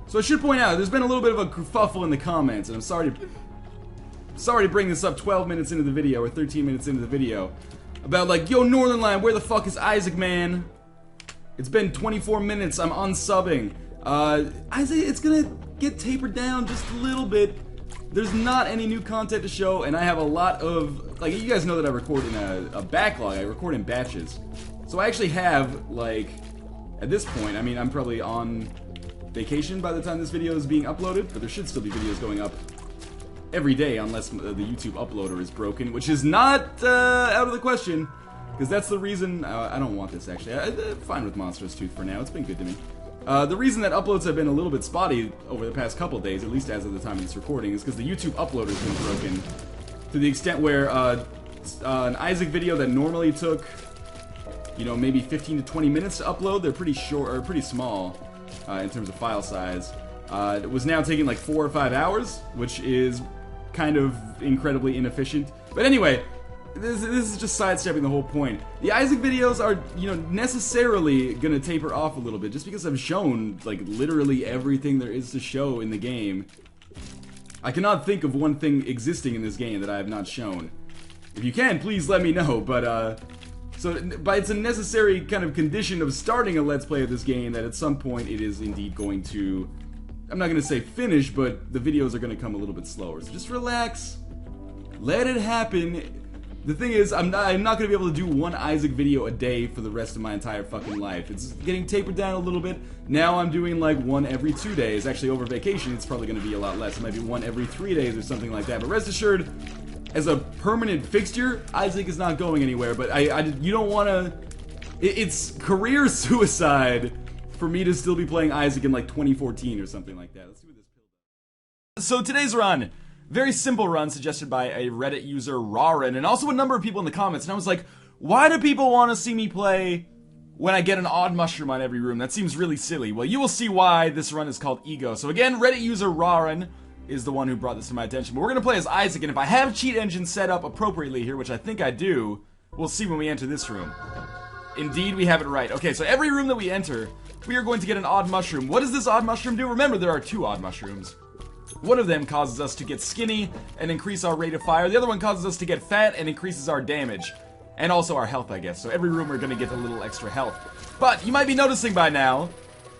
So I should point out, there's been a little bit of a kerfuffle in the comments, and I'm sorry to bring this up 12 minutes into the video, or 13 minutes into the video, about like, yo, Northernline, where the fuck is Isaac, man? It's been 24 minutes, I'm unsubbing. Isaac, it's gonna get tapered down just a little bit. There's not any new content to show, and I have a lot of, like, you guys know that I record in a backlog, I record in batches. So I actually have, like, at this point, I mean, I'm probably on vacation by the time this video is being uploaded, but there should still be videos going up every day unless the YouTube uploader is broken, which is not out of the question, because that's the reason. I don't want this, actually. I'm fine with Monstrous Tooth for now. It's been good to me. The reason that uploads have been a little bit spotty over the past couple days, at least as of the time of this recording, is because the YouTube uploader has been broken to the extent where an Isaac video that normally took, you know, maybe 15 to 20 minutes to upload, they're pretty short, or pretty small in terms of file size. It was now taking like 4 or 5 hours, which is kind of incredibly inefficient. But anyway, this is just sidestepping the whole point. The Isaac videos are, you know, necessarily gonna taper off a little bit, just because I've shown, like, literally everything there is to show in the game. I cannot think of one thing existing in this game that I have not shown. If you can, please let me know, but, but it's a necessary kind of condition of starting a Let's Play of this game that at some point it is indeed going to, I'm not going to say finish, but the videos are going to come a little bit slower. So just relax, let it happen. The thing is, I'm not going to be able to do one Isaac video a day for the rest of my entire fucking life. It's getting tapered down a little bit. Now I'm doing like one every 2 days. Actually, over vacation, it's probably going to be a lot less. It might be one every 3 days or something like that. But rest assured, as a permanent fixture, Isaac is not going anywhere. But you don't want to. It's career suicide for me to still be playing Isaac in like 2014 or something like that. Let's see what this pill does. So today's run. Very simple run suggested by a Reddit user, Rarin, and also a number of people in the comments. And I was like, why do people want to see me play when I get an odd mushroom on every room? That seems really silly. Well, you will see why this run is called Ego. So again, Reddit user Rarin is the one who brought this to my attention. But we're going to play as Isaac, and if I have cheat engine set up appropriately here, which I think I do, we'll see when we enter this room. Indeed, we have it right. Okay, so every room that we enter, we are going to get an odd mushroom. What does this odd mushroom do? Remember, there are 2 odd mushrooms. One of them causes us to get skinny and increase our rate of fire. The other one causes us to get fat and increases our damage. And also our health, I guess. So every room we're going to get a little extra health. But you might be noticing by now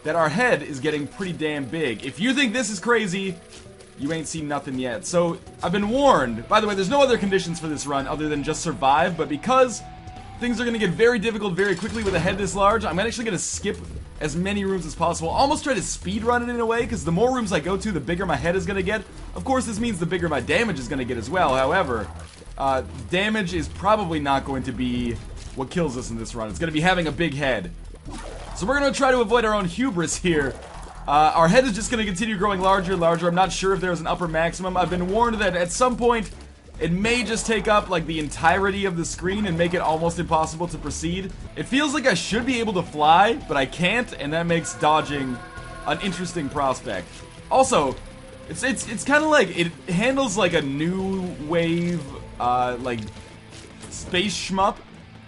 that our head is getting pretty damn big. If you think this is crazy, you ain't seen nothing yet. So I've been warned. By the way, there's no other conditions for this run other than just survive. But because things are going to get very difficult very quickly with a head this large, I'm actually going to skip as many rooms as possible. Almost try to speed run it in a way, because the more rooms I go to, the bigger my head is going to get. Of course, this means the bigger my damage is going to get as well. However, damage is probably not going to be what kills us in this run. It's going to be having a big head. So we're going to try to avoid our own hubris here. Our head is just going to continue growing larger and larger. I'm not sure if there's an upper maximum. I've been warned that at some point, it may just take up like the entirety of the screen and make it almost impossible to proceed. It feels like I should be able to fly, but I can't, and that makes dodging an interesting prospect. Also, it's kind of like it handles like a new wave like space shmup,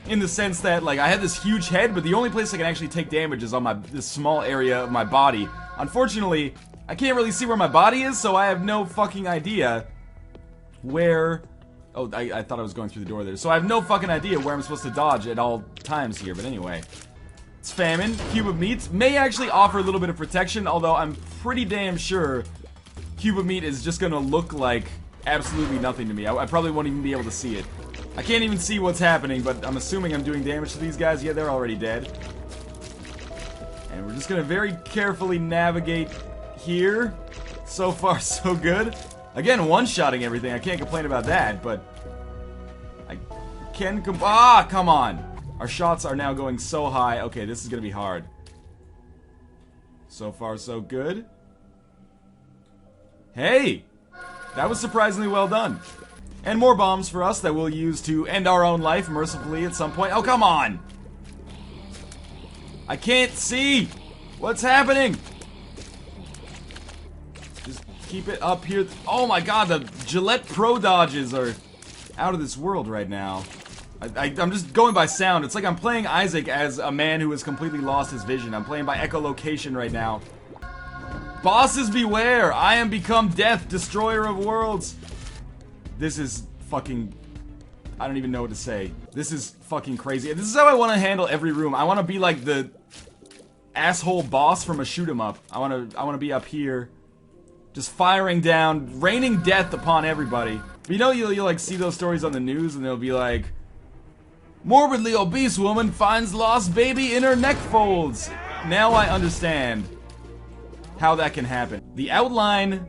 in the sense that like I have this huge head, but the only place I can actually take damage is on this small area of my body. Unfortunately, I can't really see where my body is, so I have no fucking idea where... Oh, I thought I was going through the door there. So I have no fucking idea where I'm supposed to dodge at all times here. But anyway, it's famine. Cube of Meat may actually offer a little bit of protection, although I'm pretty damn sure Cube of Meat is just gonna look like absolutely nothing to me. I probably won't even be able to see it. I can't even see what's happening, but I'm assuming I'm doing damage to these guys. Yeah, they're already dead. And we're just gonna very carefully navigate here. So far, so good. Again, one-shotting everything. I can't complain about that, but I can come on. Our shots are now going so high. Okay, this is gonna be hard. So far, so good. Hey! That was surprisingly well done. And more bombs for us that we'll use to end our own life mercifully at some point. Oh, come on! I can't see! What's happening? Just keep it up here. Oh my god, the Gillette Pro dodges are out of this world right now. I'm just going by sound. It's like I'm playing Isaac as a man who has completely lost his vision. I'm playing by echolocation right now. Bosses beware! I am become death, destroyer of worlds! This is fucking... I don't even know what to say. This is fucking crazy. This is how I want to handle every room. I want to be like the asshole boss from a shoot 'em up. I want to be up here, just firing down, raining death upon everybody. But you know, you'll like see those stories on the news, and they'll be like, morbidly obese woman finds lost baby in her neck folds. Now I understand how that can happen. The outline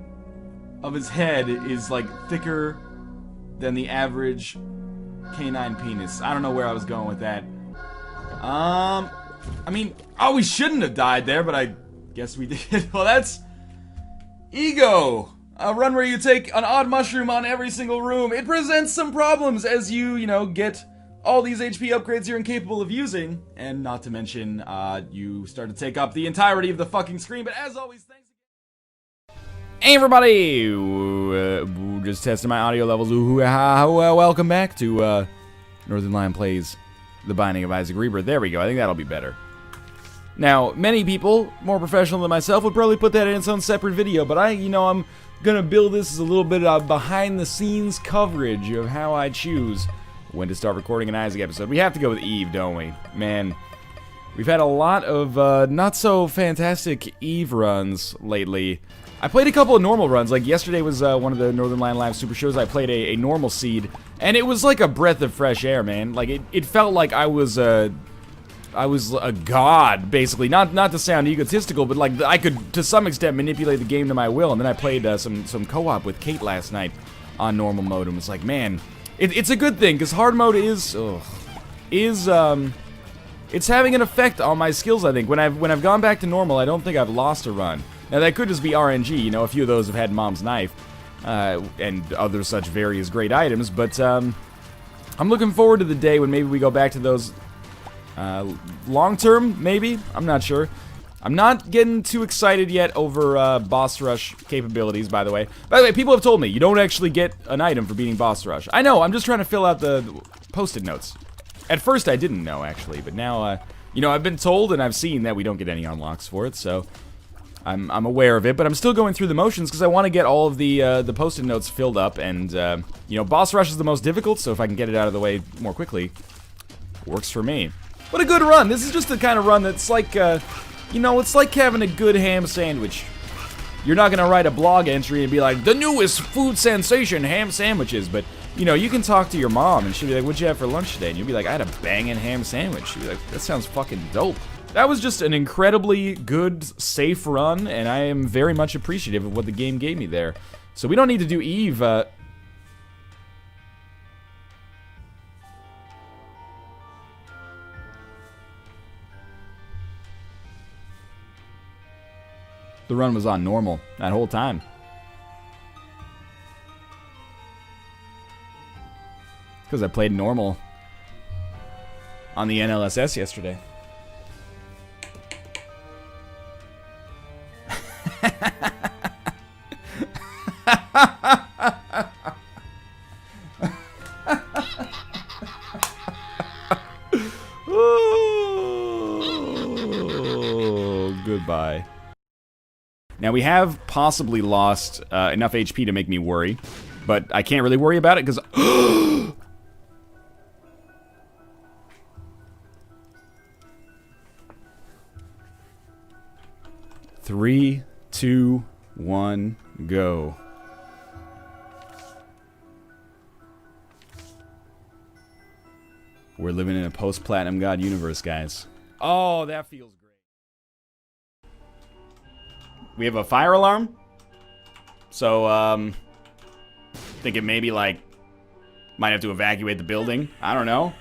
of his head is like thicker than the average canine penis. I don't know where I was going with that. I mean, oh, we shouldn't have died there, but I guess we did. Well, that's Ego. A run where you take an odd mushroom on every single room. It presents some problems as you know, get all these HP upgrades you're incapable of using, and not to mention, you start to take up the entirety of the fucking screen, but as always, thanks again. Hey everybody! Just testing my audio levels. Welcome back to, Northern Lion Plays The Binding of Isaac Rebirth. There we go, I think that'll be better. Now, many people, more professional than myself, would probably put that in its own separate video, but I'm gonna build this as a little bit of behind-the-scenes coverage of how I choose when to start recording an Isaac episode. We have to go with Eve, don't we? Man, we've had a lot of not-so-fantastic Eve runs lately. I played a couple of normal runs. Like, yesterday was one of the Northern Lion Live Super Shows. I played a normal seed, and it was like a breath of fresh air, man. Like, it felt like I was a god, basically. Not to sound egotistical, but like I could, to some extent, manipulate the game to my will. And then I played some co-op with Kate last night on normal mode, and was like, man, it's a good thing, because hard mode is it's having an effect on my skills. I think when I've gone back to normal, I don't think I've lost a run. Now that could just be RNG. You know, a few of those have had Mom's Knife and other such various great items. But I'm looking forward to the day when maybe we go back to those. Long term, maybe? I'm not sure. I'm not getting too excited yet over boss rush capabilities, by the way. By the way, people have told me you don't actually get an item for beating boss rush. I know, I'm just trying to fill out the post-it notes. At first I didn't know, actually, but now, you know, I've been told and I've seen that we don't get any unlocks for it, so I'm aware of it, but I'm still going through the motions because I want to get all of the post-it notes filled up, and, you know, boss rush is the most difficult, so if I can get it out of the way more quickly, works for me. What a good run. This is just the kind of run that's like, you know, it's like having a good ham sandwich. You're not gonna write a blog entry and be like, the newest food sensation, ham sandwiches, but, you know, you can talk to your mom and she'll be like, what'd you have for lunch today? And you'll be like, I had a banging ham sandwich. She'll be like, that sounds fucking dope. That was just an incredibly good, safe run, and I am very much appreciative of what the game gave me there. So we don't need to do Eve, The run was on normal that whole time. Because I played normal on the NLSS yesterday. Oh, goodbye. Now, we have possibly lost enough HP to make me worry, but I can't really worry about it because... 3, 2, 1, go. We're living in a post-Platinum God universe, guys. Oh, that feels great. We have a fire alarm. So, thinking maybe, like, might have to evacuate the building. I don't know.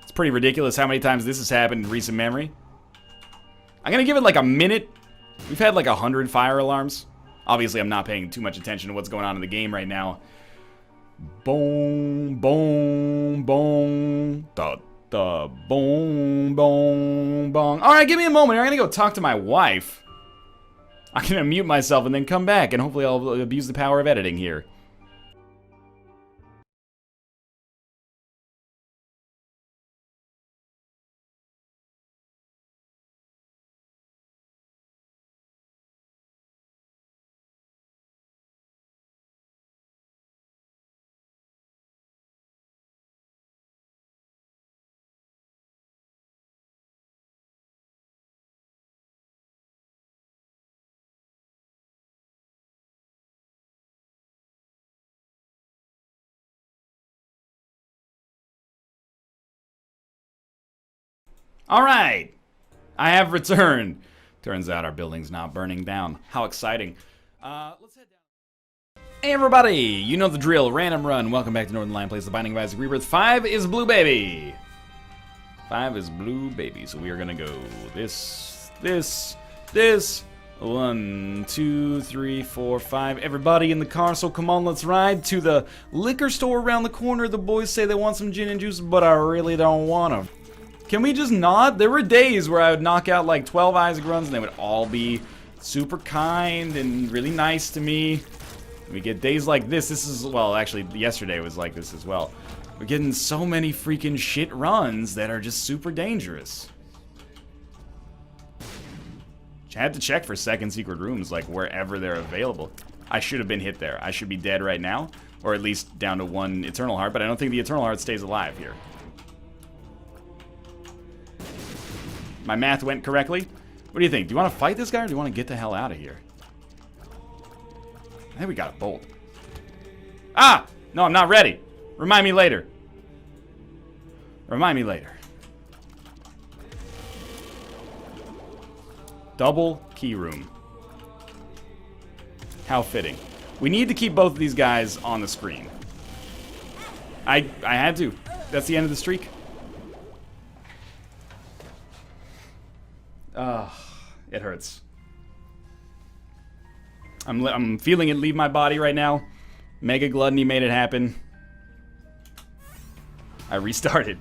It's pretty ridiculous how many times this has happened in recent memory. I'm gonna give it like a minute. We've had like 100 fire alarms. Obviously, I'm not paying too much attention to what's going on in the game right now. Boom, boom, boom, da, da, boom, boom, boom. Alright, give me a moment. I'm gonna go talk to my wife. I'm gonna mute myself and then come back, and hopefully I'll abuse the power of editing here. Alright! I have returned. Turns out our building's not burning down. How exciting. Let's head down. Hey everybody! You know the drill. Random run. Welcome back to Northern Lion Plays The Binding of Isaac Rebirth. 5 is blue baby. 5 is blue baby. So we are gonna go this. 1, 2, 3, 4, 5. Everybody in the car, so come on, let's ride to the liquor store around the corner. The boys say they want some gin and juice, but I really don't want them. Can we just not? There were days where I would knock out like 12 Isaac runs and they would all be super kind and really nice to me. We get days like this. This is, well, actually, yesterday was like this as well. We're getting so many freaking shit runs that are just super dangerous. I had to check for second secret rooms, like, wherever they're available. I should have been hit there. I should be dead right now, or at least down to 1 Eternal Heart, but I don't think the Eternal Heart stays alive here. My math went correctly. What do you think? Do you want to fight this guy, or do you want to get the hell out of here? I think we got a bolt. Ah! No, I'm not ready. Remind me later. Remind me later. Double key room. How fitting. We need to keep both of these guys on the screen. I had to. That's the end of the streak. It hurts. I'm feeling it leave my body right now. Mega Gluttony made it happen. I restarted.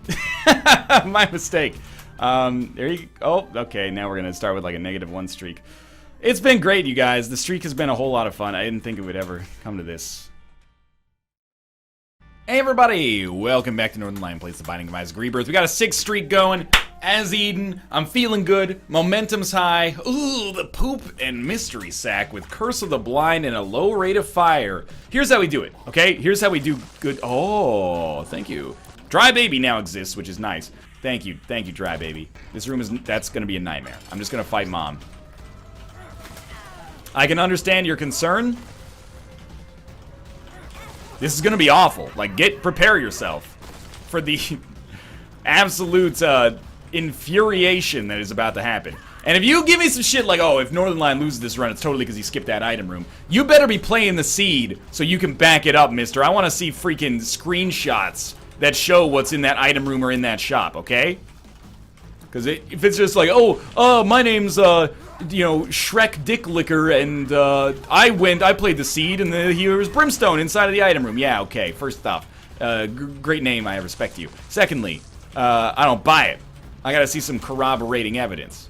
My mistake. There you go. Oh, okay, now we're gonna start with like a -1 streak. It's been great, you guys. The streak has been a whole lot of fun. I didn't think it would ever come to this. Hey everybody! Welcome back to Northern Lion Plays The Binding of Isaac Rebirth. We got a 6th streak going. As Eden, I'm feeling good. Momentum's high. Ooh, the poop and mystery sack with Curse of the Blind and a low rate of fire. Here's how we do it, okay? Here's how we do good. Oh, thank you. Dry Baby now exists, which is nice. Thank you, Dry Baby. This room that's gonna be a nightmare. I'm just gonna fight Mom. I can understand your concern. This is gonna be awful. Like, prepare yourself for the absolute infuriation that is about to happen. And if you give me some shit like, oh, if Northern Lion loses this run, it's totally because he skipped that item room. You better be playing the seed so you can back it up, mister. I want to see freaking screenshots that show what's in that item room or in that shop, okay? Because if it's just like, oh, my name's, you know, Shrek Dick Licker, and, I played the seed, and here was Brimstone inside of the item room. Yeah, okay, first off, great name, I respect you. Secondly, I don't buy it. I gotta see some corroborating evidence.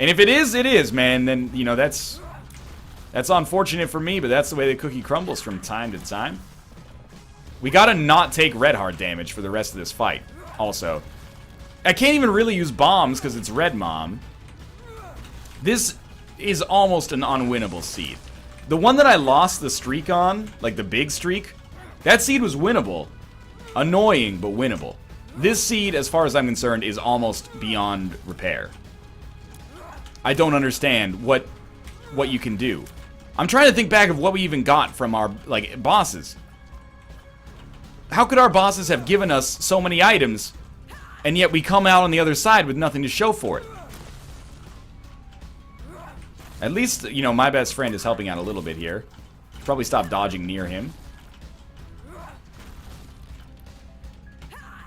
And if it is, man, then, you know, that's unfortunate for me, but that's the way the cookie crumbles from time to time. We gotta not take red heart damage for the rest of this fight, also. I can't even really use bombs because it's Red Mom. This is almost an unwinnable seed. The one that I lost the streak on, like the big streak, that seed was winnable. Annoying, but winnable. This seed, as far as I'm concerned, is almost beyond repair. I don't understand what you can do. I'm trying to think back of what we even got from our, like, bosses. How could our bosses have given us so many items, and yet we come out on the other side with nothing to show for it? At least, you know, my best friend is helping out a little bit here. Probably stop dodging near him.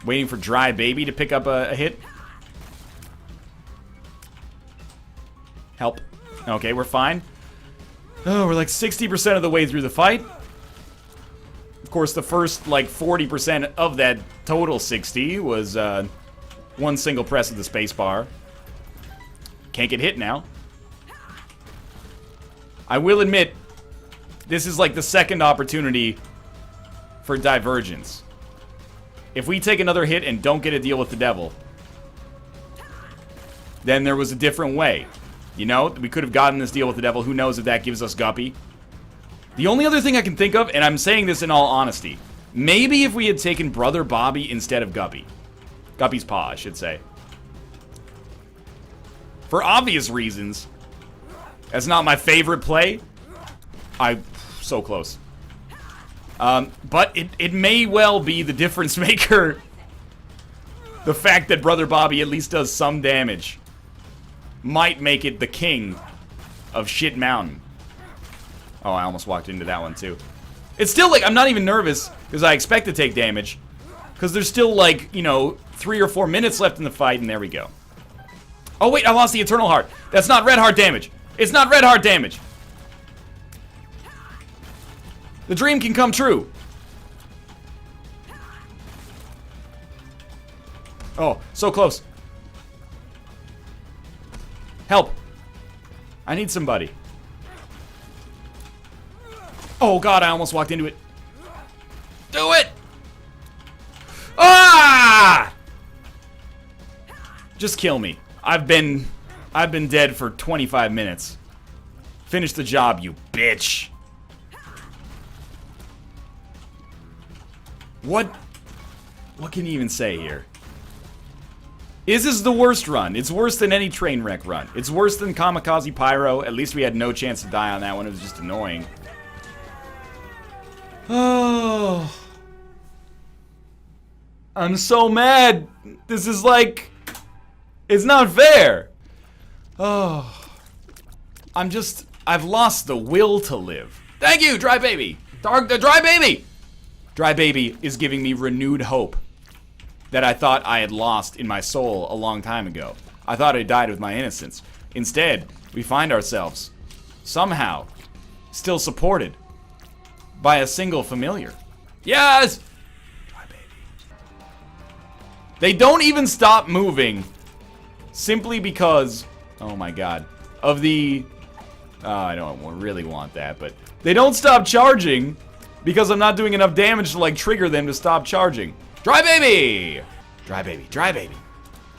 Waiting for Dry Baby to pick up a hit. Help. Okay, we're fine. Oh, we're like 60% of the way through the fight. Of course, the first, like, 40% of that total 60 was, one single press of the spacebar. Can't get hit now. I will admit, this is like the second opportunity for divergence. If we take another hit and don't get a deal with the devil, then there was a different way. You know, we could have gotten this deal with the devil. Who knows if that gives us Guppy. The only other thing I can think of, and I'm saying this in all honesty, maybe if we had taken Brother Bobby instead of Guppy. Guppy's paw, I should say. For obvious reasons. That's not my favorite play. So close. But it may well be the difference maker The fact that Brother Bobby at least does some damage might make it the king of Shit Mountain. Oh, I almost walked into that one too. It's still like, I'm not even nervous because I expect to take damage. Because there's still like, you know, 3 or 4 minutes left in the fight, and there we go. Oh wait, I lost the Eternal Heart. That's not red heart damage. It's not red heart damage. The dream can come true. Oh, so close. Help. I need somebody. Oh god, I almost walked into it. Do it! Ah! Just kill me. I've been dead for 25 minutes. Finish the job, you bitch. What can you even say here? Is this the worst run? It's worse than any train wreck run. It's worse than Kamikaze Pyro. At least we had no chance to die on that one. It was just annoying. Oh. I'm so mad. This is like... It's not fair. Oh. I've lost the will to live. Thank you, Dry Baby. Dry Baby. Dry Baby is giving me renewed hope that I thought I had lost in my soul a long time ago. I thought I died with my innocence. Instead, we find ourselves, somehow, still supported by a single familiar. Yes! Dry Baby. They don't even stop moving simply because, oh my god, of the... I don't really want that, but... They don't stop charging because I'm not doing enough damage to, like, trigger them to stop charging. Dry Baby! Dry Baby, Dry Baby.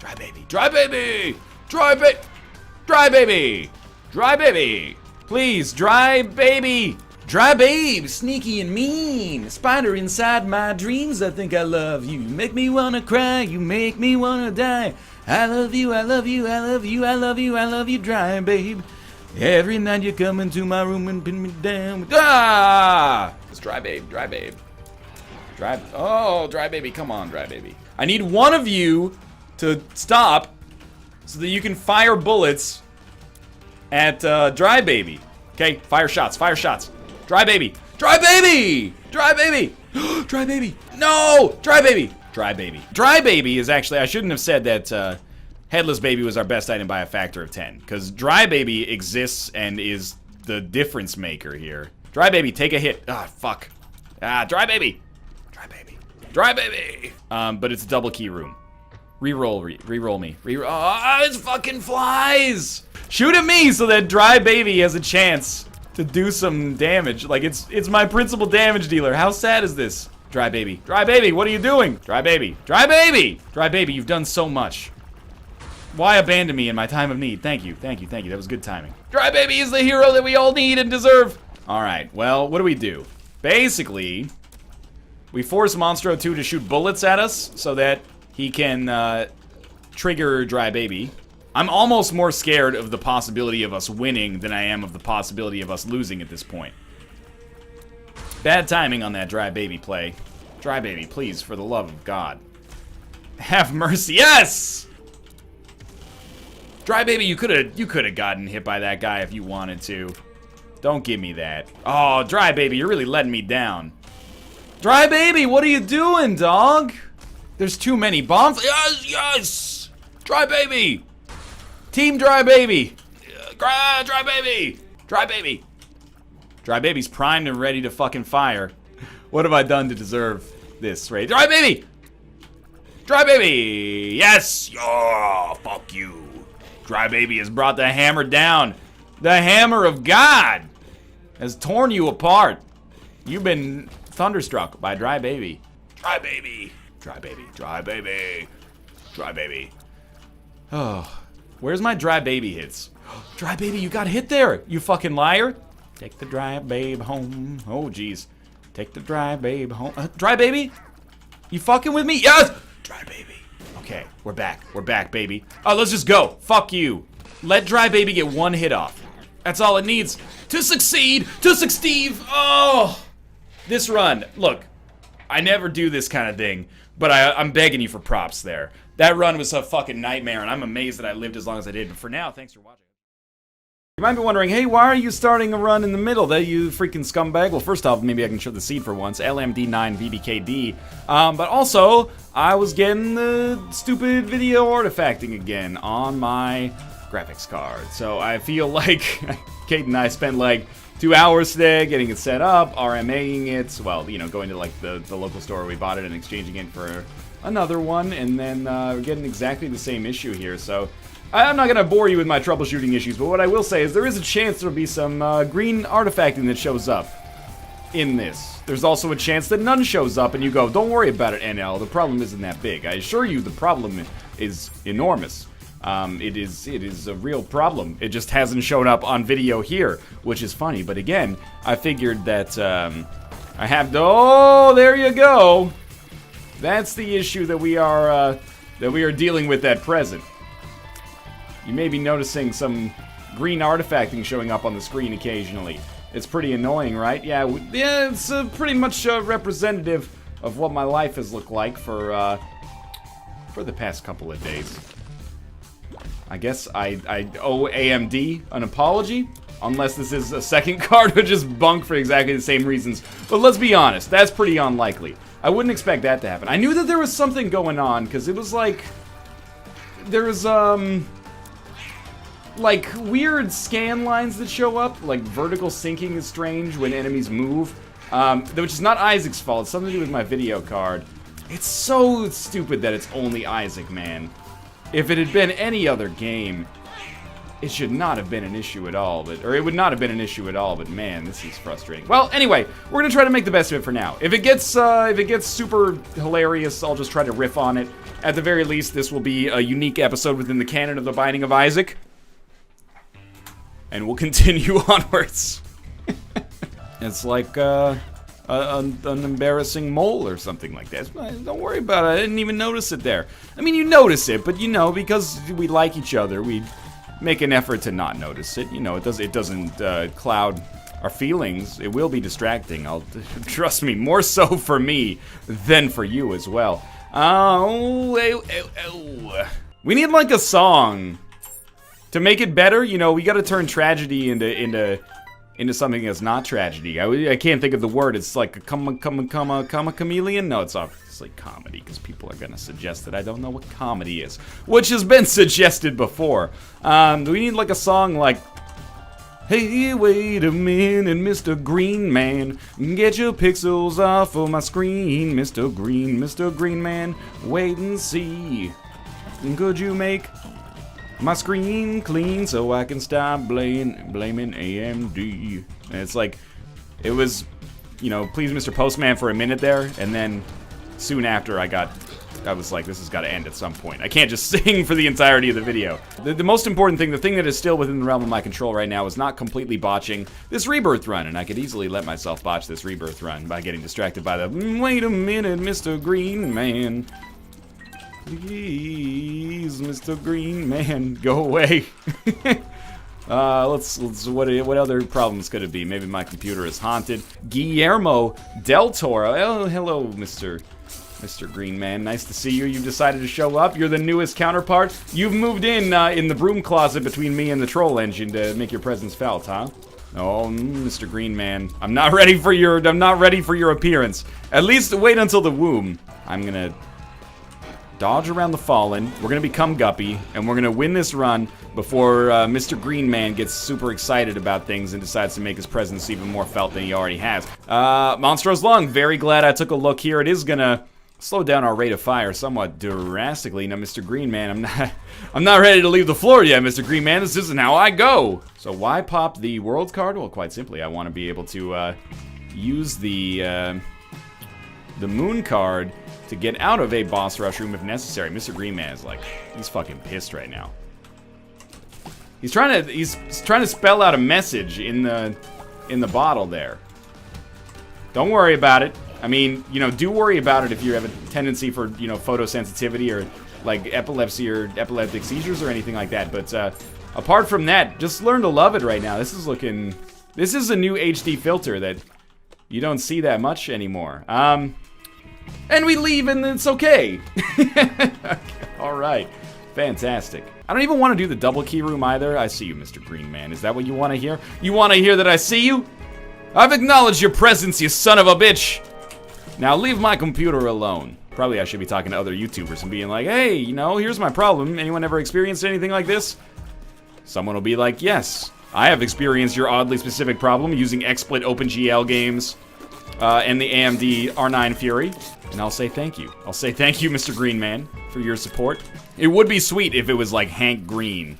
Dry Baby, Dry Baby! Dry Baby! Dry Baby! Dry Baby! Please, Dry Baby! Dry Babe, sneaky and mean. Spider inside my dreams, I think I love you. You make me wanna cry, you make me wanna die. I love you, I love you, I love you, I love you, I love you, Dry Babe. Every night you come into my room and pin me down. Ah! It's Dry Babe, Dry Babe. Dry Baby, come on, Dry Baby. I need one of you to stop so that you can fire bullets at Dry Baby. Okay, fire shots, fire shots. Dry Baby, Dry Baby, Dry Baby, Dry Baby, no, Dry Baby, Dry Baby. Dry Baby is actually, I shouldn't have said that Headless Baby was our best item by a factor of 10, because Dry Baby exists and is the difference maker here. Dry Baby, take a hit. Ah, fuck. Ah, Dry Baby. Dry Baby. Dry Baby! But it's a double key room. Reroll me. Reroll. Ah, it's fucking flies! Shoot at me so that Dry Baby has a chance to do some damage. Like, it's my principal damage dealer. How sad is this? Dry Baby. Dry Baby, what are you doing? Dry Baby. Dry Baby! Dry Baby, you've done so much. Why abandon me in my time of need? Thank you, thank you, thank you. That was good timing. Dry Baby is the hero that we all need and deserve. Alright, well, what do? Basically, we force Monstro 2 to shoot bullets at us so that he can trigger Dry Baby. I'm almost more scared of the possibility of us winning than I am of the possibility of us losing at this point. Bad timing on that Dry Baby play. Dry Baby, please, for the love of God. Have mercy. Yes! Dry Baby, you could have gotten hit by that guy if you wanted to. Don't give me that. Oh, Dry Baby, you're really letting me down. Dry Baby, what are you doing, dog? There's too many bombs. Yes, yes! Dry Baby! Team Dry Baby! Dry Baby! Dry Baby! Dry Baby's primed and ready to fucking fire. What have I done to deserve this, right? Dry Baby! Dry Baby! Yes! Oh, fuck you. Dry Baby has brought the hammer down. The hammer of God has torn you apart. You've been thunderstruck by Dry Baby. Dry Baby! Dry Baby! Dry Baby! Dry Baby! Oh, where's my Dry Baby hits? Dry Baby, you got hit there, you fucking liar! Take the Dry Babe home. Oh, jeez. Take the Dry Babe home. Dry Baby? You fucking with me? Yes! Dry Baby. Okay, we're back. We're back, baby. Oh, let's just go. Fuck you. Let Dry Baby get one hit off. That's all it needs to succeed. To succeed. Oh! This run. Look, I never do this kind of thing, but I'm begging you for props there. That run was a fucking nightmare, and I'm amazed that I lived as long as I did. But for now, thanks for watching. You might be wondering, hey, why are you starting a run in the middle? That you freaking scumbag. Well, first off, maybe I can show the seed for once. LMD9VDKD. But also, I was getting the stupid video artifacting again on my graphics card. So I feel like Kate and I spent like 2 hours today getting it set up, RMAing it. Well, you know, going to like the local store where we bought it and exchanging it for another one. And then we're getting exactly the same issue here. So I'm not going to bore you with my troubleshooting issues, but what I will say is there is a chance there'll be some green artifacting that shows up in this. There's also a chance that none shows up and you go, don't worry about it, NL, the problem isn't that big. I assure you the problem is enormous. It is a real problem. It just hasn't shown up on video here, which is funny. But again, I figured that I have to... Oh, there you go! That's the issue that we are dealing with at present. You may be noticing some green artifacting showing up on the screen occasionally. It's pretty annoying, right? Yeah, it's pretty much representative of what my life has looked like for the past couple of days. I guess I owe AMD an apology, unless this is a second card which is bunk for exactly the same reasons. But let's be honest, that's pretty unlikely. I wouldn't expect that to happen. I knew that there was something going on, because it was like... There was, like, weird scan lines that show up. Like, vertical syncing is strange when enemies move. Which is not Isaac's fault. It's something to do with my video card. It's so stupid that it's only Isaac, man. If it had been any other game, it should not have been an issue at all. Or it would not have been an issue at all, but man, this is frustrating. Well, anyway, we're gonna try to make the best of it for now. If it gets super hilarious, I'll just try to riff on it. At the very least, this will be a unique episode within the canon of The Binding of Isaac. And we'll continue onwards. It's like an embarrassing mole or something like that. Don't worry about it. I didn't even notice it there. I mean, you notice it, but you know, because we like each other, we make an effort to not notice it. You know, it doesn't cloud our feelings. It will be distracting. Trust me, more so for me than for you as well. We need like a song. To make it better, you know, we gotta turn tragedy into something that's not tragedy. I can't think of the word. It's like a chameleon? No, it's obviously comedy, because people are gonna suggest that I don't know what comedy is, which has been suggested before. We need like a song like, hey, wait a minute, Mr. Greenman, get your pixels off of my screen, Mr. Greenman, wait and see. Could you make my screen clean so I can stop blaming AMD? And it's like, it was, you know, please Mr. Postman for a minute there, and then soon after I was like, this has got to end at some point. I can't just sing for the entirety of the video. The most important thing, the thing that is still within the realm of my control right now, is not completely botching this Rebirth run, and I could easily let myself botch this Rebirth run by getting distracted by the, wait a minute, Mr. Greenman. Please, Mr. Greenman, go away. What other problems could it be? Maybe my computer is haunted. Guillermo del Toro. Oh, hello, Mr. Greenman. Nice to see you. You've decided to show up. You're the newest counterpart. You've moved in the broom closet between me and the troll engine to make your presence felt, huh? Oh, Mr. Greenman. I'm not ready for your appearance. At least wait until the womb. I'm gonna dodge around the Fallen, we're gonna become Guppy, and we're gonna win this run before Mr. Greenman gets super excited about things and decides to make his presence even more felt than he already has. Monstro's Lung, very glad I took a look here. It is gonna slow down our rate of fire somewhat drastically. Now, Mr. Greenman, I'm not ready to leave the floor yet, Mr. Greenman. This isn't how I go. So why pop the World card? Well, quite simply, I want to be able to use the Moon card to get out of a boss rush room if necessary. Mr. Greenman is like, he's fucking pissed right now. He's trying to spell out a message in the bottle there. Don't worry about it. I mean, you know, do worry about it if you have a tendency for, you know, photosensitivity or like epilepsy or epileptic seizures or anything like that. But apart from that, just learn to love it right now. This is a new HD filter that you don't see that much anymore. And we leave and it's okay. Okay. Alright. Fantastic. I don't even want to do the double key room either. I see you, Mr. Greenman. Is that what you want to hear? You want to hear that I see you? I've acknowledged your presence, you son of a bitch. Now leave my computer alone. Probably I should be talking to other YouTubers and being like, hey, you know, here's my problem. Anyone ever experienced anything like this? Someone will be like, yes, I have experienced your oddly specific problem using XSplit OpenGL games and the AMD R9 Fury. And I'll say thank you. I'll say thank you, Mr. Greenman, for your support. It would be sweet if it was like Hank Green.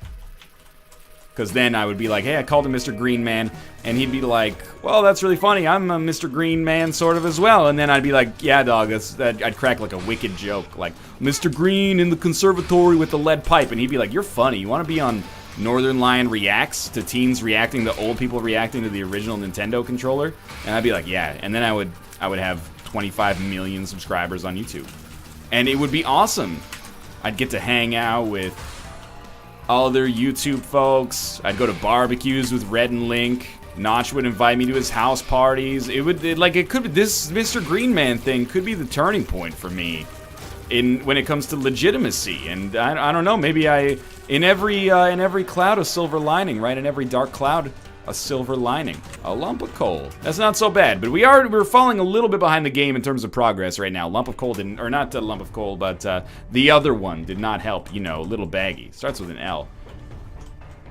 Because then I would be like, hey, I called him Mr. Greenman. And he'd be like, well, that's really funny. I'm a Mr. Greenman sort of as well. And then I'd be like, yeah, dog, I'd crack like a wicked joke. Like, Mr. Green in the conservatory with the lead pipe. And he'd be like, you're funny. You want to be on Northern Lion Reacts to teens reacting to old people reacting to the original Nintendo controller? And I'd be like, yeah. And then I would have 25 million subscribers on YouTube. And it would be awesome. I'd get to hang out with other YouTube folks. I'd go to barbecues with Red and Link. Notch would invite me to his house parties. This Mr. Greenman thing could be the turning point for me when it comes to legitimacy. And I don't know, maybe in every cloud a silver lining, right? In every dark cloud a silver lining. A lump of coal. That's not so bad, but we're falling a little bit behind the game in terms of progress right now. Lump of coal didn't, or not a lump of coal, but the other one did not help, you know, little baggy. Starts with an L.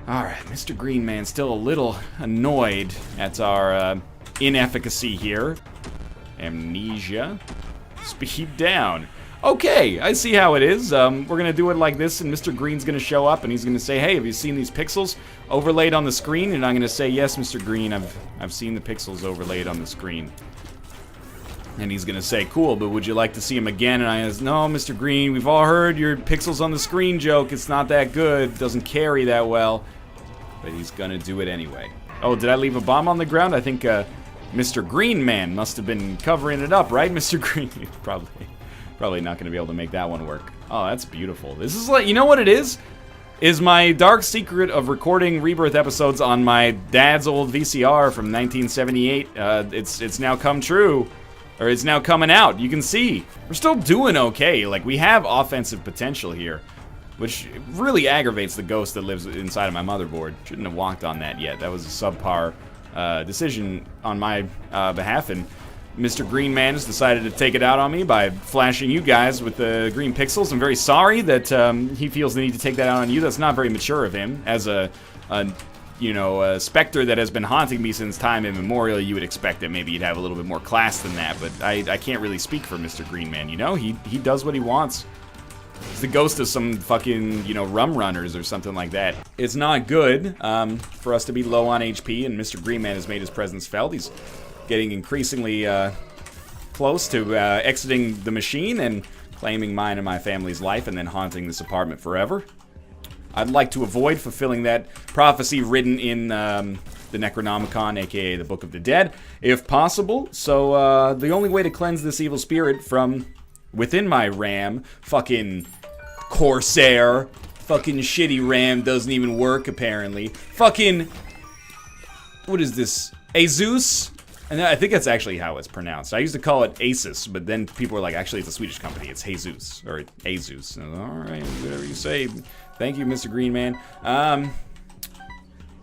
Alright, Mr. Greenman still a little annoyed at our inefficacy here. Amnesia. Speed down. Okay, I see how it is. We're gonna do it like this, and Mr. Green's gonna show up, and he's gonna say, hey, have you seen these pixels overlaid on the screen? And I'm gonna say, yes, Mr. Green, I've seen the pixels overlaid on the screen. And he's gonna say, cool, but would you like to see him again? And I said, no, Mr. Green, we've all heard your pixels on the screen joke. It's not that good, doesn't carry that well. But he's gonna do it anyway. Oh, did I leave a bomb on the ground? I think Mr. Greenman must have been covering it up, right, Mr. Green? Probably not gonna be able to make that one work. Oh, that's beautiful. This is like, you know what it is? Is my dark secret of recording Rebirth episodes on my dad's old VCR from 1978. It's now come true. Or it's now coming out. You can see. We're still doing okay. Like, we have offensive potential here. Which really aggravates the ghost that lives inside of my motherboard. Shouldn't have walked on that yet. That was a subpar decision on my behalf, and Mr. Greenman has decided to take it out on me by flashing you guys with the green pixels. I'm very sorry that he feels the need to take that out on you. That's not very mature of him. As a specter that has been haunting me since time immemorial, you would expect that maybe he'd have a little bit more class than that, but I can't really speak for Mr. Greenman, you know? He does what he wants. It's the ghost of some fucking, rum runners or something like that. It's not good for us to be low on HP, and Mr. Greenman has made his presence felt. He's getting increasingly close to exiting the machine and claiming mine and my family's life and then haunting this apartment forever. I'd like to avoid fulfilling that prophecy written in the Necronomicon, aka the Book of the Dead, if possible. So the only way to cleanse this evil spirit from within my RAM, fucking Corsair, fucking shitty RAM doesn't even work apparently. Fucking, what is this, Asus? And I think that's actually how it's pronounced. I used to call it Asus, but then people were like, actually it's a Swedish company, it's Jesus, or Asus. Alright, whatever you say. Thank you, Mr. Greenman.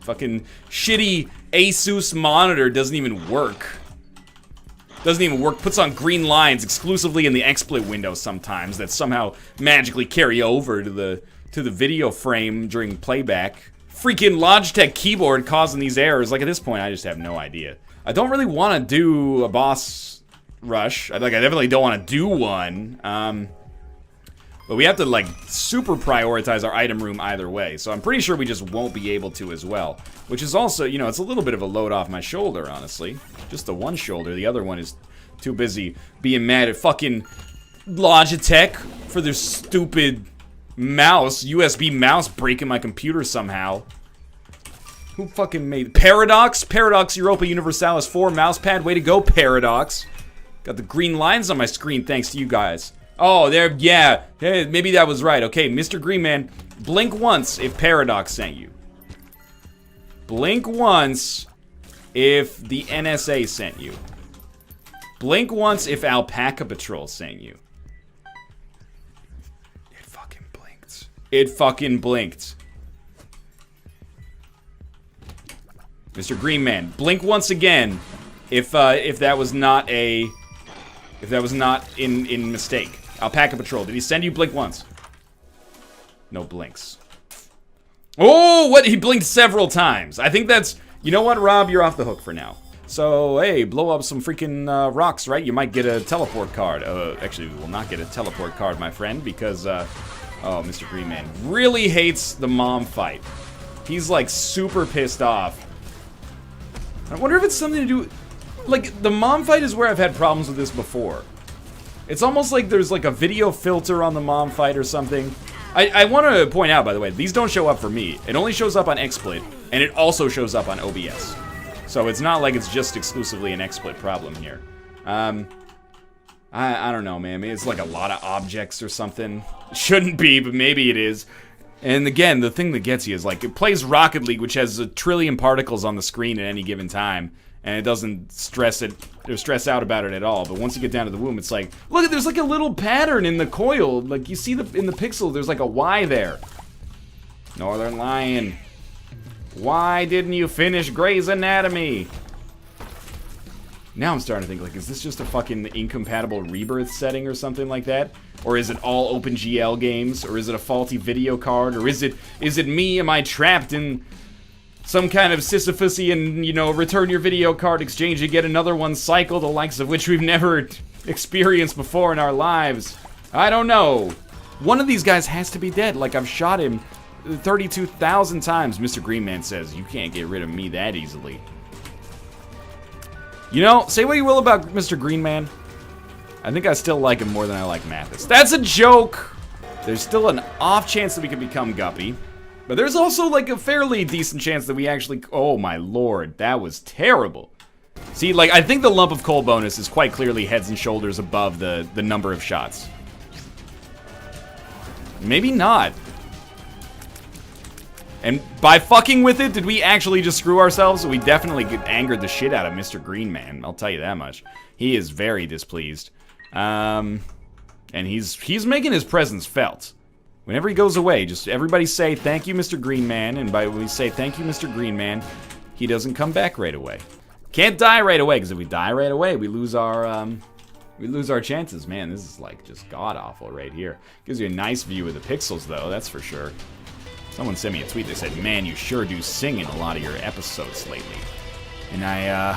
Fucking shitty Asus monitor doesn't even work. Doesn't even work, puts on green lines exclusively in the XSplit window sometimes that somehow magically carry over to the video frame during playback. Freaking Logitech keyboard causing these errors. Like, at this point, I just have no idea. I don't really want to do a boss rush. I definitely don't want to do one. But we have to, like, super prioritize our item room either way. So I'm pretty sure we just won't be able to as well. Which is also, it's a little bit of a load off my shoulder, honestly. Just the one shoulder. The other one is too busy being mad at fucking Logitech for their stupid mouse, USB mouse breaking my computer somehow. Who fucking made Paradox? Paradox Europa Universalis 4 mousepad. Way to go, Paradox. Got the green lines on my screen thanks to you guys. Oh, there, yeah. Hey, maybe that was right. Okay, Mr. Greenman, blink once if Paradox sent you. Blink once if the NSA sent you. Blink once if Alpaca Patrol sent you. It fucking blinked. It fucking blinked. Mr. Greenman, blink once again if that was not a... If that was not in mistake. Alpaca Patrol, did he send you blink once? No blinks. Oh, what? He blinked several times. I think that's... You know what, Rob? You're off the hook for now. So, hey, blow up some freaking rocks, right? You might get a teleport card. Actually, we will not get a teleport card, my friend, because, oh, Mr. Greenman really hates the mom fight. He's, like, super pissed off. I wonder if it's something to do... Like, the mom fight is where I've had problems with this before. It's almost like there's, like, a video filter on the mom fight or something. I want to point out, by the way, these don't show up for me. It only shows up on XSplit, and it also shows up on OBS. So it's not like it's just exclusively an XSplit problem here. I don't know, man. Maybe it's like a lot of objects or something. Shouldn't be, but maybe it is. And again, the thing that gets you is like, it plays Rocket League, which has a trillion particles on the screen at any given time, and it doesn't stress out about it at all. But once you get down to the womb, it's like, look, there's like a little pattern in the coil. Like, you see in the pixel, there's like a Y there. Northern Lion. Why didn't you finish Grey's Anatomy? Now I'm starting to think, like, is this just a fucking incompatible Rebirth setting or something like that? Or is it all OpenGL games? Or is it a faulty video card? Or is it me? Am I trapped in some kind of Sisyphusian, you know, return your video card exchange and get another one cycle, the likes of which we've never experienced before in our lives? I don't know. One of these guys has to be dead. Like, I've shot him 32,000 times. Mr. Greenman says, you can't get rid of me that easily. You know, say what you will about Mr. Greenman. I think I still like him more than I like Mathis. That's a joke! There's still an off chance that we can become Guppy. But there's also, like, a fairly decent chance that we actually... Oh, my lord. That was terrible. See, like, I think the lump of coal bonus is quite clearly heads and shoulders above the number of shots. Maybe not. And by fucking with it, did we actually just screw ourselves? We definitely angered the shit out of Mr. Greenman. I'll tell you that much. He is very displeased. And he's making his presence felt. Whenever he goes away, just everybody say, thank you, Mr. Greenman. And by when we say, thank you, Mr. Greenman, he doesn't come back right away. Can't die right away, because if we die right away, we lose our chances. Man, this is like just god-awful right here. Gives you a nice view of the pixels, though, that's for sure. Someone sent me a tweet that said, man, you sure do sing in a lot of your episodes lately. And I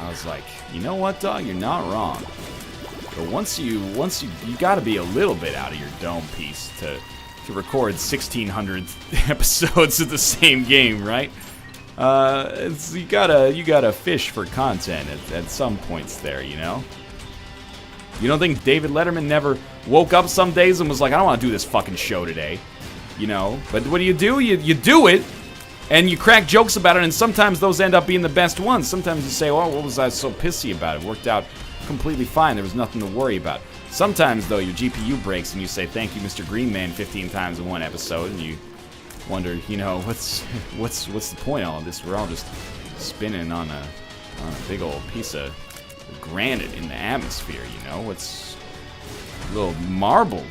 was like, you know what, dog? You're not wrong. But once you gotta be a little bit out of your dome piece to record 1,600 episodes of the same game, right? You gotta fish for content at some points there, you know? You don't think David Letterman never woke up some days and was like, I don't want to do this fucking show today? You know, but what do? You do it, and you crack jokes about it, and sometimes those end up being the best ones. Sometimes you say, oh, what was I so pissy about? It worked out completely fine. There was nothing to worry about. Sometimes, though, your GPU breaks, and you say, thank you, Mr. Greenman, 15 times in one episode, and you wonder, you know, what's the point of all this? We're all just spinning on a big old piece of granite in the atmosphere, you know? What's a little marble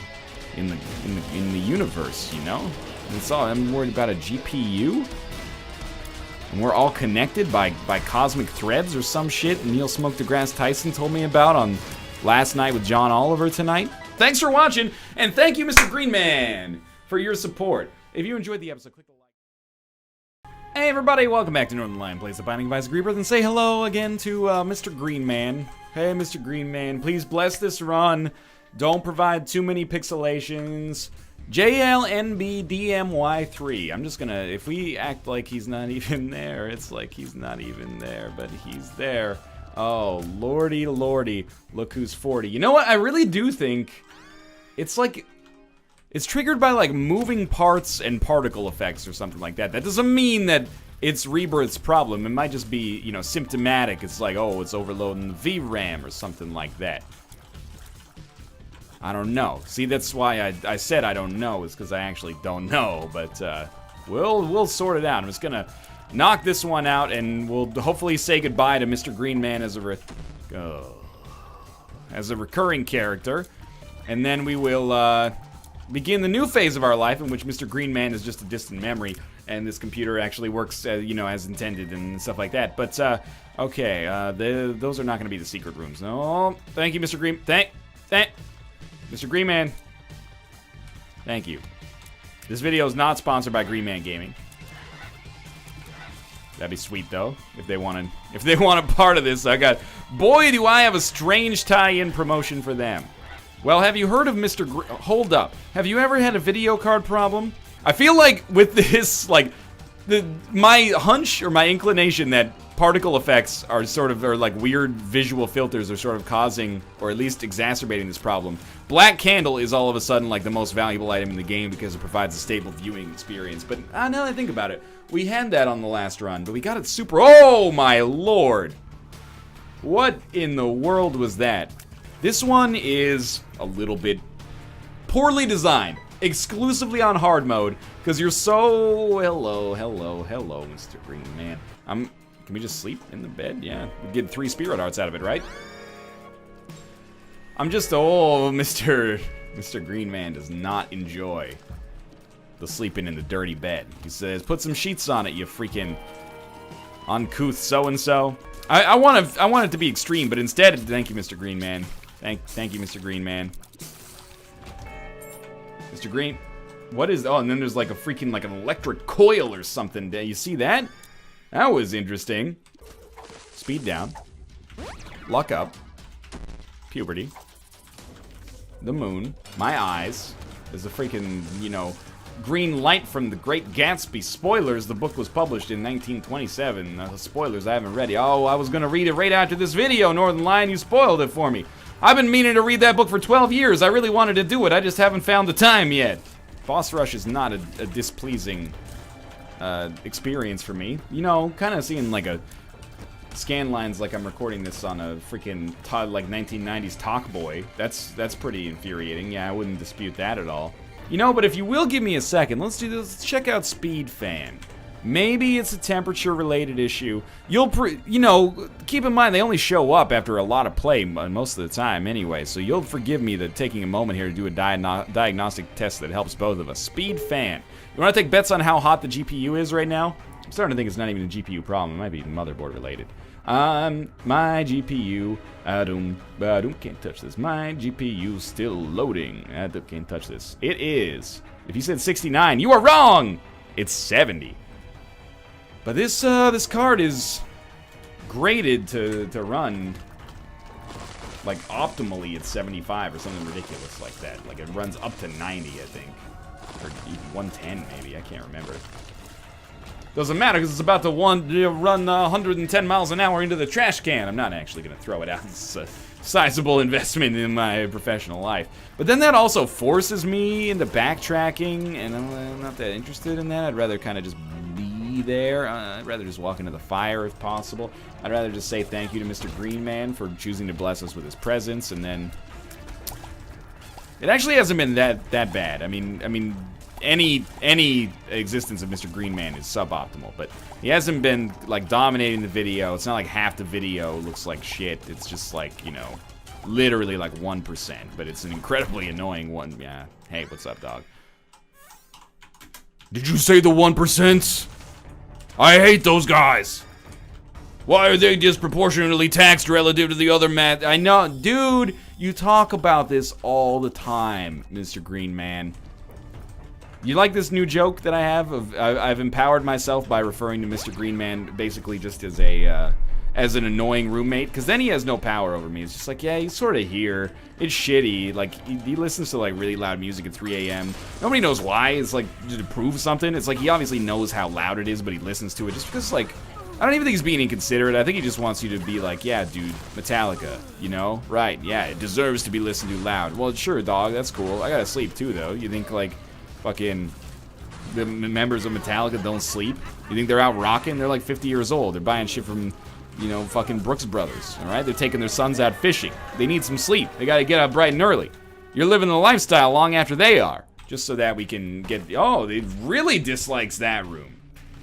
in the universe, you know? It's all, I'm worried about a GPU, and we're all connected by cosmic threads or some shit Neil Smoke DeGrasse Tyson told me about on Last Night with John Oliver tonight. Thanks for watching, and thank you, Mr. Greenman, for your support. If you enjoyed the episode, click the like. Hey everybody, welcome back to Northern Lion Plays the Binding of Isaac Rebirth, and say hello again to Mr. Greenman. Hey, Mr. Greenman, please bless this run. Don't provide too many pixelations. JLNBDMY3. I'm just gonna, if we act like he's not even there, it's like he's not even there, but he's there. Oh, lordy, lordy. Look who's 40. You know what? I really do think it's like, it's triggered by like moving parts and particle effects or something like that. That doesn't mean that it's Rebirth's problem. It might just be, you know, symptomatic. It's like, oh, it's overloading the VRAM or something like that. I don't know. See, that's why I said I don't know, is because I actually don't know, but we'll sort it out. I'm just gonna knock this one out, and we'll hopefully say goodbye to Mr. Greenman as a recurring character, and then we will begin the new phase of our life in which Mr. Greenman is just a distant memory, and this computer actually works, you know, as intended and stuff like that. But, okay, those are not going to be the secret rooms. No, thank you, Mr. Green. Mr. Greenman. Thank you. This video is not sponsored by Greenman Gaming. That'd be sweet though, if they want a part of this. Boy, do I have a strange tie-in promotion for them. Well, have you heard of Mr. Hold up. Have you ever had a video card problem? I feel like with this, like, my hunch or my inclination that particle effects are like weird visual filters are sort of causing, or at least exacerbating this problem. Black Candle is all of a sudden like the most valuable item in the game because it provides a stable viewing experience. But now that I think about it, we had that on the last run, but we got it super. Oh my lord! What in the world was that? This one is a little bit poorly designed. Exclusively on hard mode, because you're so... Hello, Mr. Greenman. Can we just sleep in the bed? Yeah, we get 3 spirit hearts out of it, right? I'm just... Oh, Mr. Greenman does not enjoy the sleeping in the dirty bed. He says, put some sheets on it, you freaking uncouth so-and-so. I want it to be extreme, but instead... Thank you, Mr. Greenman. Thank you, Mr. Greenman. Mr. Green, what is... Oh, and then there's like a freaking, like an electric coil or something. You see that? That was interesting. Speed down. Luck up. Puberty. The moon. My eyes. There's a freaking, you know, green light from The Great Gatsby. Spoilers, the book was published in 1927. Spoilers, I haven't read it. Oh, I was gonna read it right after this video, Northern Lion. You spoiled it for me. I've been meaning to read that book for 12 years. I really wanted to do it. I just haven't found the time yet. Boss Rush is not a displeasing experience for me. You know, kind of seeing like a scan lines like I'm recording this on a freaking like 1990s Talkboy. That's pretty infuriating. Yeah, I wouldn't dispute that at all. You know, but if you will give me a second, let's do this. Let's check out Speed Fan. Maybe it's a temperature-related issue. You know, keep in mind they only show up after a lot of play most of the time anyway, so you'll forgive me that taking a moment here to do a diagnostic test that helps both of us. Speed Fan. You want to take bets on how hot the GPU is right now? I'm starting to think it's not even a GPU problem. It might be motherboard related. My GPU, can't touch this. My GPU's still loading. Can't touch this. It is. If you said 69, you are wrong! It's 70. But this card is graded to run like optimally at 75 or something ridiculous like that. Like it runs up to 90, I think, or even 110 maybe. I can't remember. Doesn't matter because it's about to run 110 miles an hour into the trash can. I'm not actually going to throw it out. It's a sizable investment in my professional life. But then that also forces me into backtracking, and I'm not that interested in that. I'd rather kind of just be there. I'd rather just walk into the fire if possible. I'd rather just say thank you to Mr. Greenman for choosing to bless us with his presence, and then... It actually hasn't been that bad. I mean, any existence of Mr. Greenman is suboptimal, but he hasn't been like dominating the video. It's not like half the video looks like shit. It's just like, you know, literally like 1%, but it's an incredibly annoying one. Yeah. Hey, what's up, dog? Did you say the 1%? I hate those guys. Why are they disproportionately taxed relative to the other mat? I know, dude, you talk about this all the time, Mr. Greenman. You like this new joke that I have of I've empowered myself by referring to Mr. Greenman basically just as an annoying roommate, because then he has no power over me. It's just like, yeah, he's sort of here. It's shitty. Like he listens to like really loud music at 3 a.m. Nobody knows why. It's like to prove something. It's like he obviously knows how loud it is, but he listens to it just because, like, I don't even think he's being inconsiderate. I think he just wants you to be like, yeah, dude, Metallica, you know? Right, yeah, it deserves to be listened to loud. Well, sure, dog, that's cool. I gotta sleep too, though. You think, like, fucking the members of Metallica don't sleep? You think they're out rocking? They're like 50 years old. They're buying shit from, you know, fucking Brooks Brothers, all right? They're taking their sons out fishing. They need some sleep. They gotta get up bright and early. You're living the lifestyle long after they are, just so that we can get... Oh, they really dislikes that room.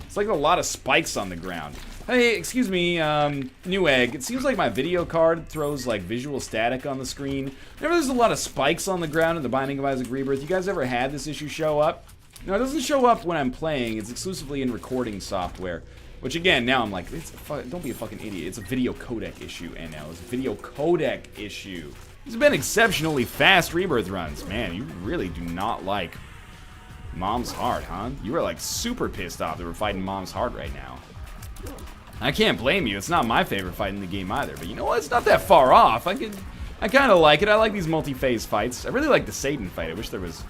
It's like a lot of spikes on the ground. Hey, excuse me, Newegg. It seems like my video card throws like visual static on the screen. Remember there's a lot of spikes on the ground in the Binding of Isaac Rebirth? You guys ever had this issue show up? No, it doesn't show up when I'm playing. It's exclusively in recording software. Which again, now I'm like, don't be a fucking idiot. It's a video codec issue, and now it's a video codec issue. These have been exceptionally fast Rebirth runs. Man, you really do not like Mom's Heart, huh? You are like super pissed off that we're fighting Mom's Heart right now. I can't blame you. It's not my favorite fight in the game either. But you know what? It's not that far off. I kind of like it. I like these multi-phase fights. I really like the Satan fight. I wish there was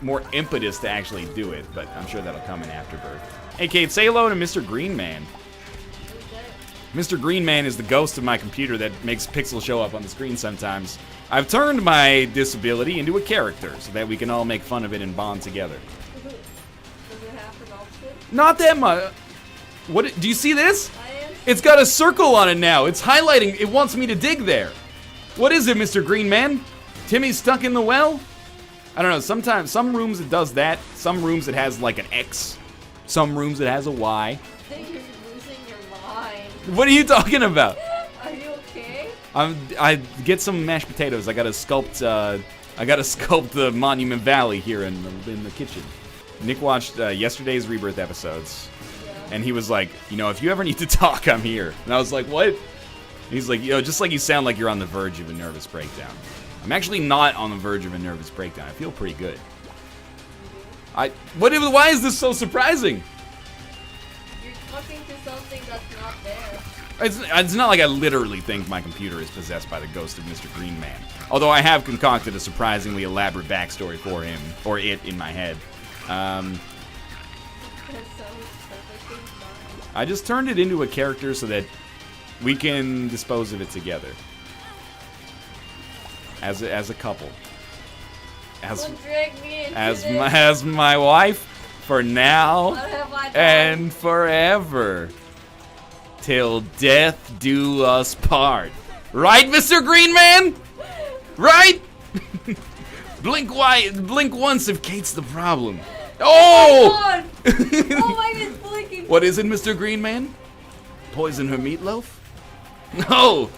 more impetus to actually do it. But I'm sure that'll come in Afterbirth. Hey, Kate, say hello to Mr. Greenman. Mr. Greenman is the ghost of my computer that makes pixels show up on the screen sometimes. I've turned my disability into a character so that we can all make fun of it and bond together. Does it have an option? Not that much. What? Do you see this? It's got a circle on it now. It's highlighting. It wants me to dig there. What is it, Mr. Greenman? Timmy's stuck in the well? I don't know. Sometimes, some rooms it does that. Some rooms it has like an X. Some rooms it has a Y. I think you're losing your mind. What are you talking about? Are you okay? I get some mashed potatoes. I gotta sculpt the Monument Valley here in the kitchen. Nick watched yesterday's Rebirth episodes. And he was like, you know, if you ever need to talk, I'm here. And I was like, what? And he's like, yo, just like you sound like you're on the verge of a nervous breakdown. I'm actually not on the verge of a nervous breakdown. I feel pretty good. Why is this so surprising? You're talking to something that's not there. It's not like I literally think my computer is possessed by the ghost of Mr. Greenman. Although I have concocted a surprisingly elaborate backstory for him, or it, in my head. I just turned it into a character so that we can dispose of it together. As a couple. As my wife for now and forever. Till death do us part. Right, Mr. Greenman? Right? Blink once if Kate's the problem. Oh! Oh my God, it's blinking. What is it, Mr. Greenman? Poison her meatloaf? No!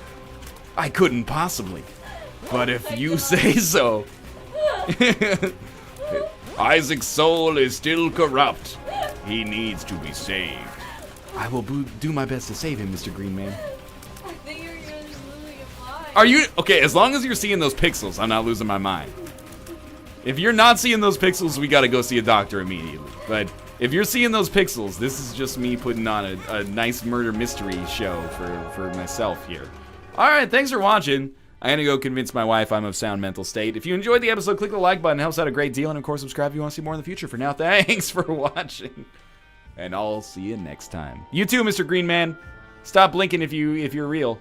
I couldn't possibly. But if you say so. Isaac's soul is still corrupt. He needs to be saved. I will do my best to save him, Mr. Greenman. I think you're just losing your mind. Are you? Okay, as long as you're seeing those pixels, I'm not losing my mind. If you're not seeing those pixels, we gotta go see a doctor immediately. But if you're seeing those pixels, this is just me putting on a nice murder mystery show for myself here. Alright, thanks for watching. I'm gonna go convince my wife I'm of sound mental state. If you enjoyed the episode, click the like button. It helps out a great deal. And of course, subscribe if you want to see more in the future. For now, thanks for watching. And I'll see you next time. You too, Mr. Greenman. Stop blinking if you're real.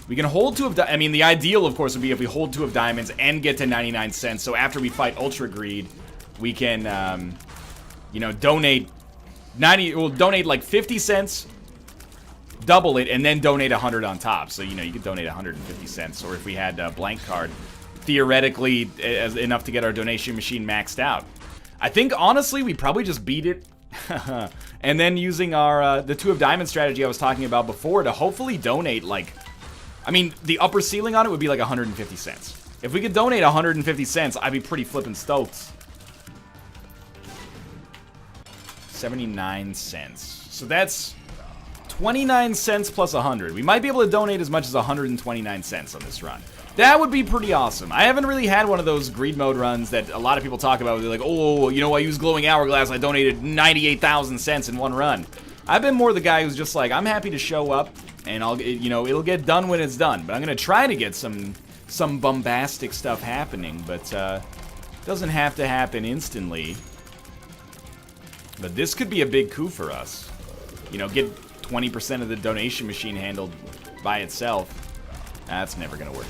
We can hold 2 of I mean, the ideal, of course, would be if we hold 2 of diamonds and get to 99 cents. So after we fight Ultra Greed, we can, you know, donate like 50 cents, double it, and then donate 100 on top. So, you know, you could donate 150 cents. Or if we had a blank card, theoretically, enough to get our donation machine maxed out. I think, honestly, we probably just beat it. And then using our, the 2 of diamond strategy I was talking about before to hopefully donate, like, I mean, the upper ceiling on it would be like 150 cents. If we could donate 150 cents, I'd be pretty flippin' stoked. 79 cents. So that's 29 cents plus 100. We might be able to donate as much as 129 cents on this run. That would be pretty awesome. I haven't really had one of those greed mode runs that a lot of people talk about. They're like, oh, you know, I used glowing hourglass. I donated 98,000 cents in one run. I've been more the guy who's just like, I'm happy to show up, and you know, it'll get done when it's done. But I'm gonna try to get some bombastic stuff happening, but doesn't have to happen instantly. But this could be a big coup for us. You know, get 20% of the donation machine handled by itself. That's never gonna work.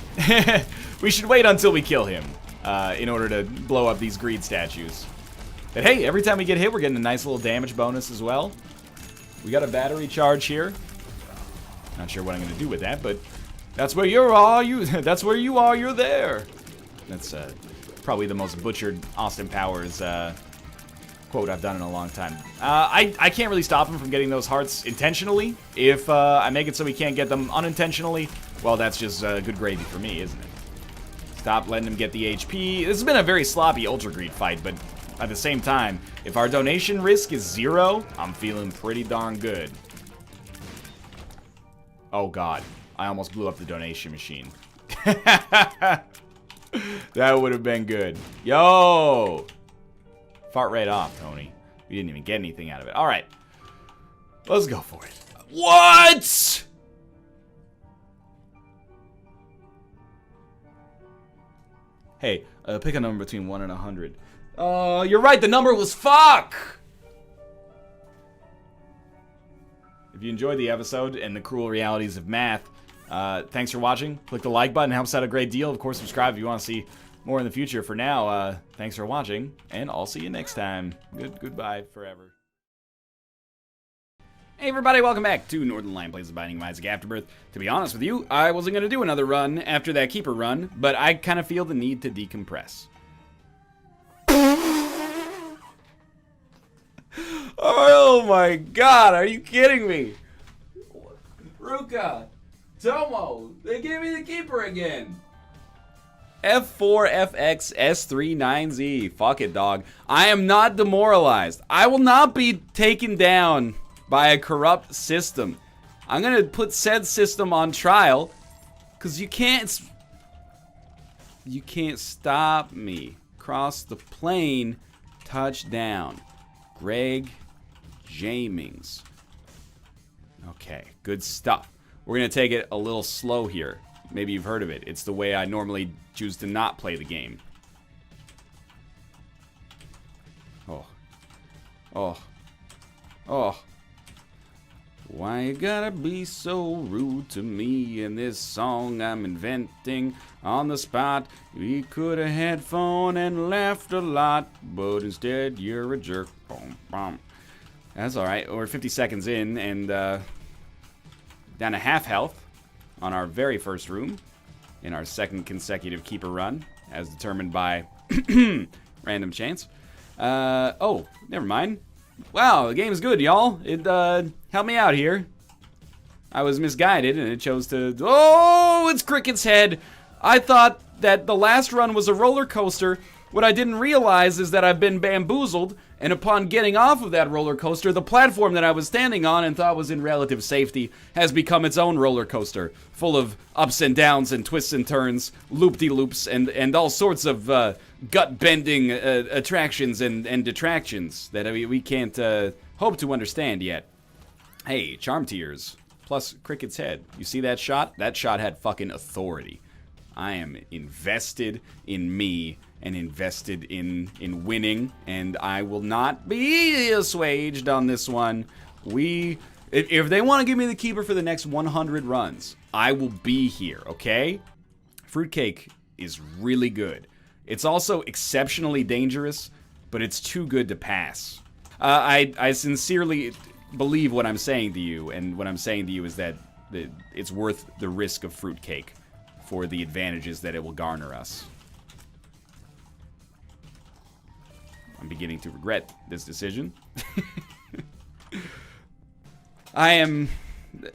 We should wait until we kill him in order to blow up these greed statues. But hey, every time we get hit, we're getting a nice little damage bonus as well. We got a battery charge here. Not sure what I'm gonna do with that, but that's where you are. That's where you are. You're there. That's probably the most butchered Austin Powers quote I've done in a long time. I can't really stop him from getting those hearts intentionally. If I make it so he can't get them unintentionally, well, that's just good gravy for me, isn't it? Stop letting him get the HP. This has been a very sloppy Ultra Greed fight, but at the same time, if our donation risk is 0, I'm feeling pretty darn good. Oh god, I almost blew up the donation machine. That would have been good. Yo! Fart right off, Tony. We didn't even get anything out of it. Alright. Let's go for it. What?! Hey, pick a number between 1 and 100. You're right, the number was fuck! If you enjoyed the episode and the cruel realities of math, thanks for watching. Click the like button, helps out a great deal. Of course, subscribe if you want to see more in the future. For now, thanks for watching, and I'll see you next time. Goodbye forever. Hey everybody, welcome back to Northern Lion Plays the Binding of Isaac Afterbirth. To be honest with you, I wasn't going to do another run after that Keeper run, but I kind of feel the need to decompress. Oh my god, are you kidding me? Ruka, Tomo, they gave me the Keeper again. F4FX S39Z. Fuck it, dog. I am not demoralized. I will not be taken down by a corrupt system. I'm gonna put said system on trial, cause you can't stop me. Cross the plane, touchdown. Greg Jamings. Okay, good stuff. We're gonna take it a little slow here. Maybe you've heard of it. It's the way I normally choose to not play the game. Oh. Oh. Oh. Why you gotta be so rude to me in this song I'm inventing on the spot? We could have had fun and laughed a lot, but instead you're a jerk. Boom, boom. That's alright. We're 50 seconds in and down to half health on our very first room in our second consecutive Keeper run, as determined by random chance. Oh, never mind. Wow, the game's good, y'all. It helped me out here. I was misguided and it chose to... Oh, it's Cricket's head. I thought that the last run was a roller coaster. What I didn't realize is that I've been bamboozled, and upon getting off of that roller coaster, the platform that I was standing on and thought was in relative safety has become its own roller coaster, full of ups and downs and twists and turns, loop-de-loops, and all sorts of gut-bending attractions and detractions that we can't hope to understand yet. Hey, Charm Tears, plus Cricket's head. You see that shot? That shot had fucking authority. I am invested in me and invested in winning, and I will not be assuaged on this one. If they want to give me the Keeper for the next 100 runs, I will be here, okay? Fruitcake is really good. It's also exceptionally dangerous, but it's too good to pass. I sincerely believe what I'm saying to you, and what I'm saying to you is that it's worth the risk of Fruitcake for the advantages that it will garner us. I'm beginning to regret this decision. I'm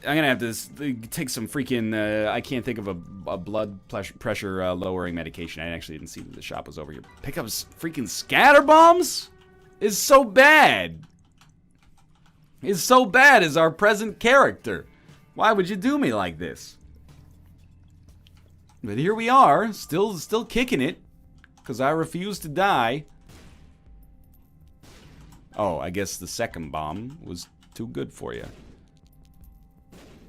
gonna have to take some freaking, I can't think of a blood pressure lowering medication. I actually didn't see that the shop was over here. Pick up freaking scatter bombs? Is so bad. Is so bad as our present character. Why would you do me like this? But here we are, still kicking it, because I refuse to die. Oh, I guess the second bomb was too good for you.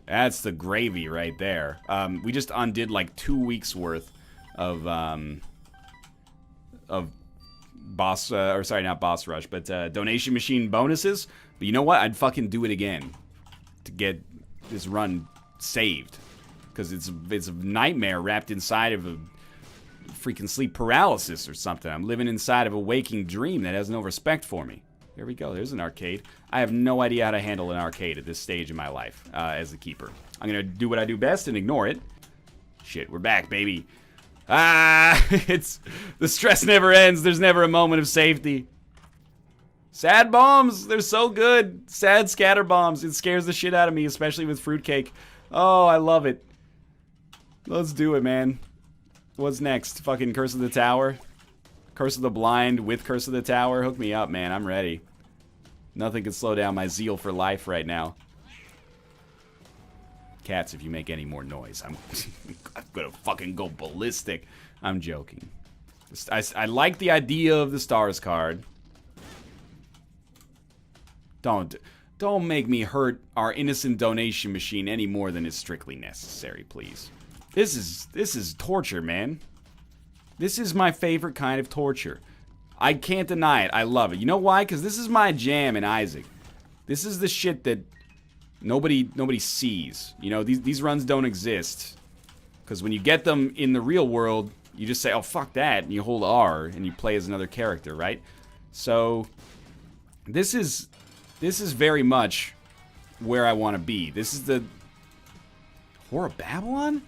That's the gravy right there. We just undid like 2 weeks worth of boss, or sorry, not boss rush, but donation machine bonuses. But you know what? I'd fucking do it again to get this run saved, because it's a nightmare wrapped inside of a freaking sleep paralysis or something. I'm living inside of a waking dream that has no respect for me. Here we go. There's an arcade. I have no idea how to handle an arcade at this stage in my life as the Keeper. I'm going to do what I do best and ignore it. Shit, we're back, baby. It's... The stress never ends. There's never a moment of safety. Sad bombs. They're so good. Sad scatter bombs. It scares the shit out of me, especially with fruitcake. Oh, I love it. Let's do it, man. What's next? Fucking Curse of the Tower? Curse of the Blind with Curse of the Tower? Hook me up, man. I'm ready. Nothing can slow down my zeal for life right now. Cats, if you make any more noise, I'm gonna fucking go ballistic. I'm joking. I like the idea of the stars card. Don't make me hurt our innocent donation machine any more than is strictly necessary, please. This is torture, man. This is my favorite kind of torture. I can't deny it. I love it. You know why? Because this is my jam in Isaac. This is the shit that nobody sees. You know, these runs don't exist. Because when you get them in the real world, you just say, oh, fuck that, and you hold R, and you play as another character, right? So, this is very much where I want to be. This is the... Whore of Babylon?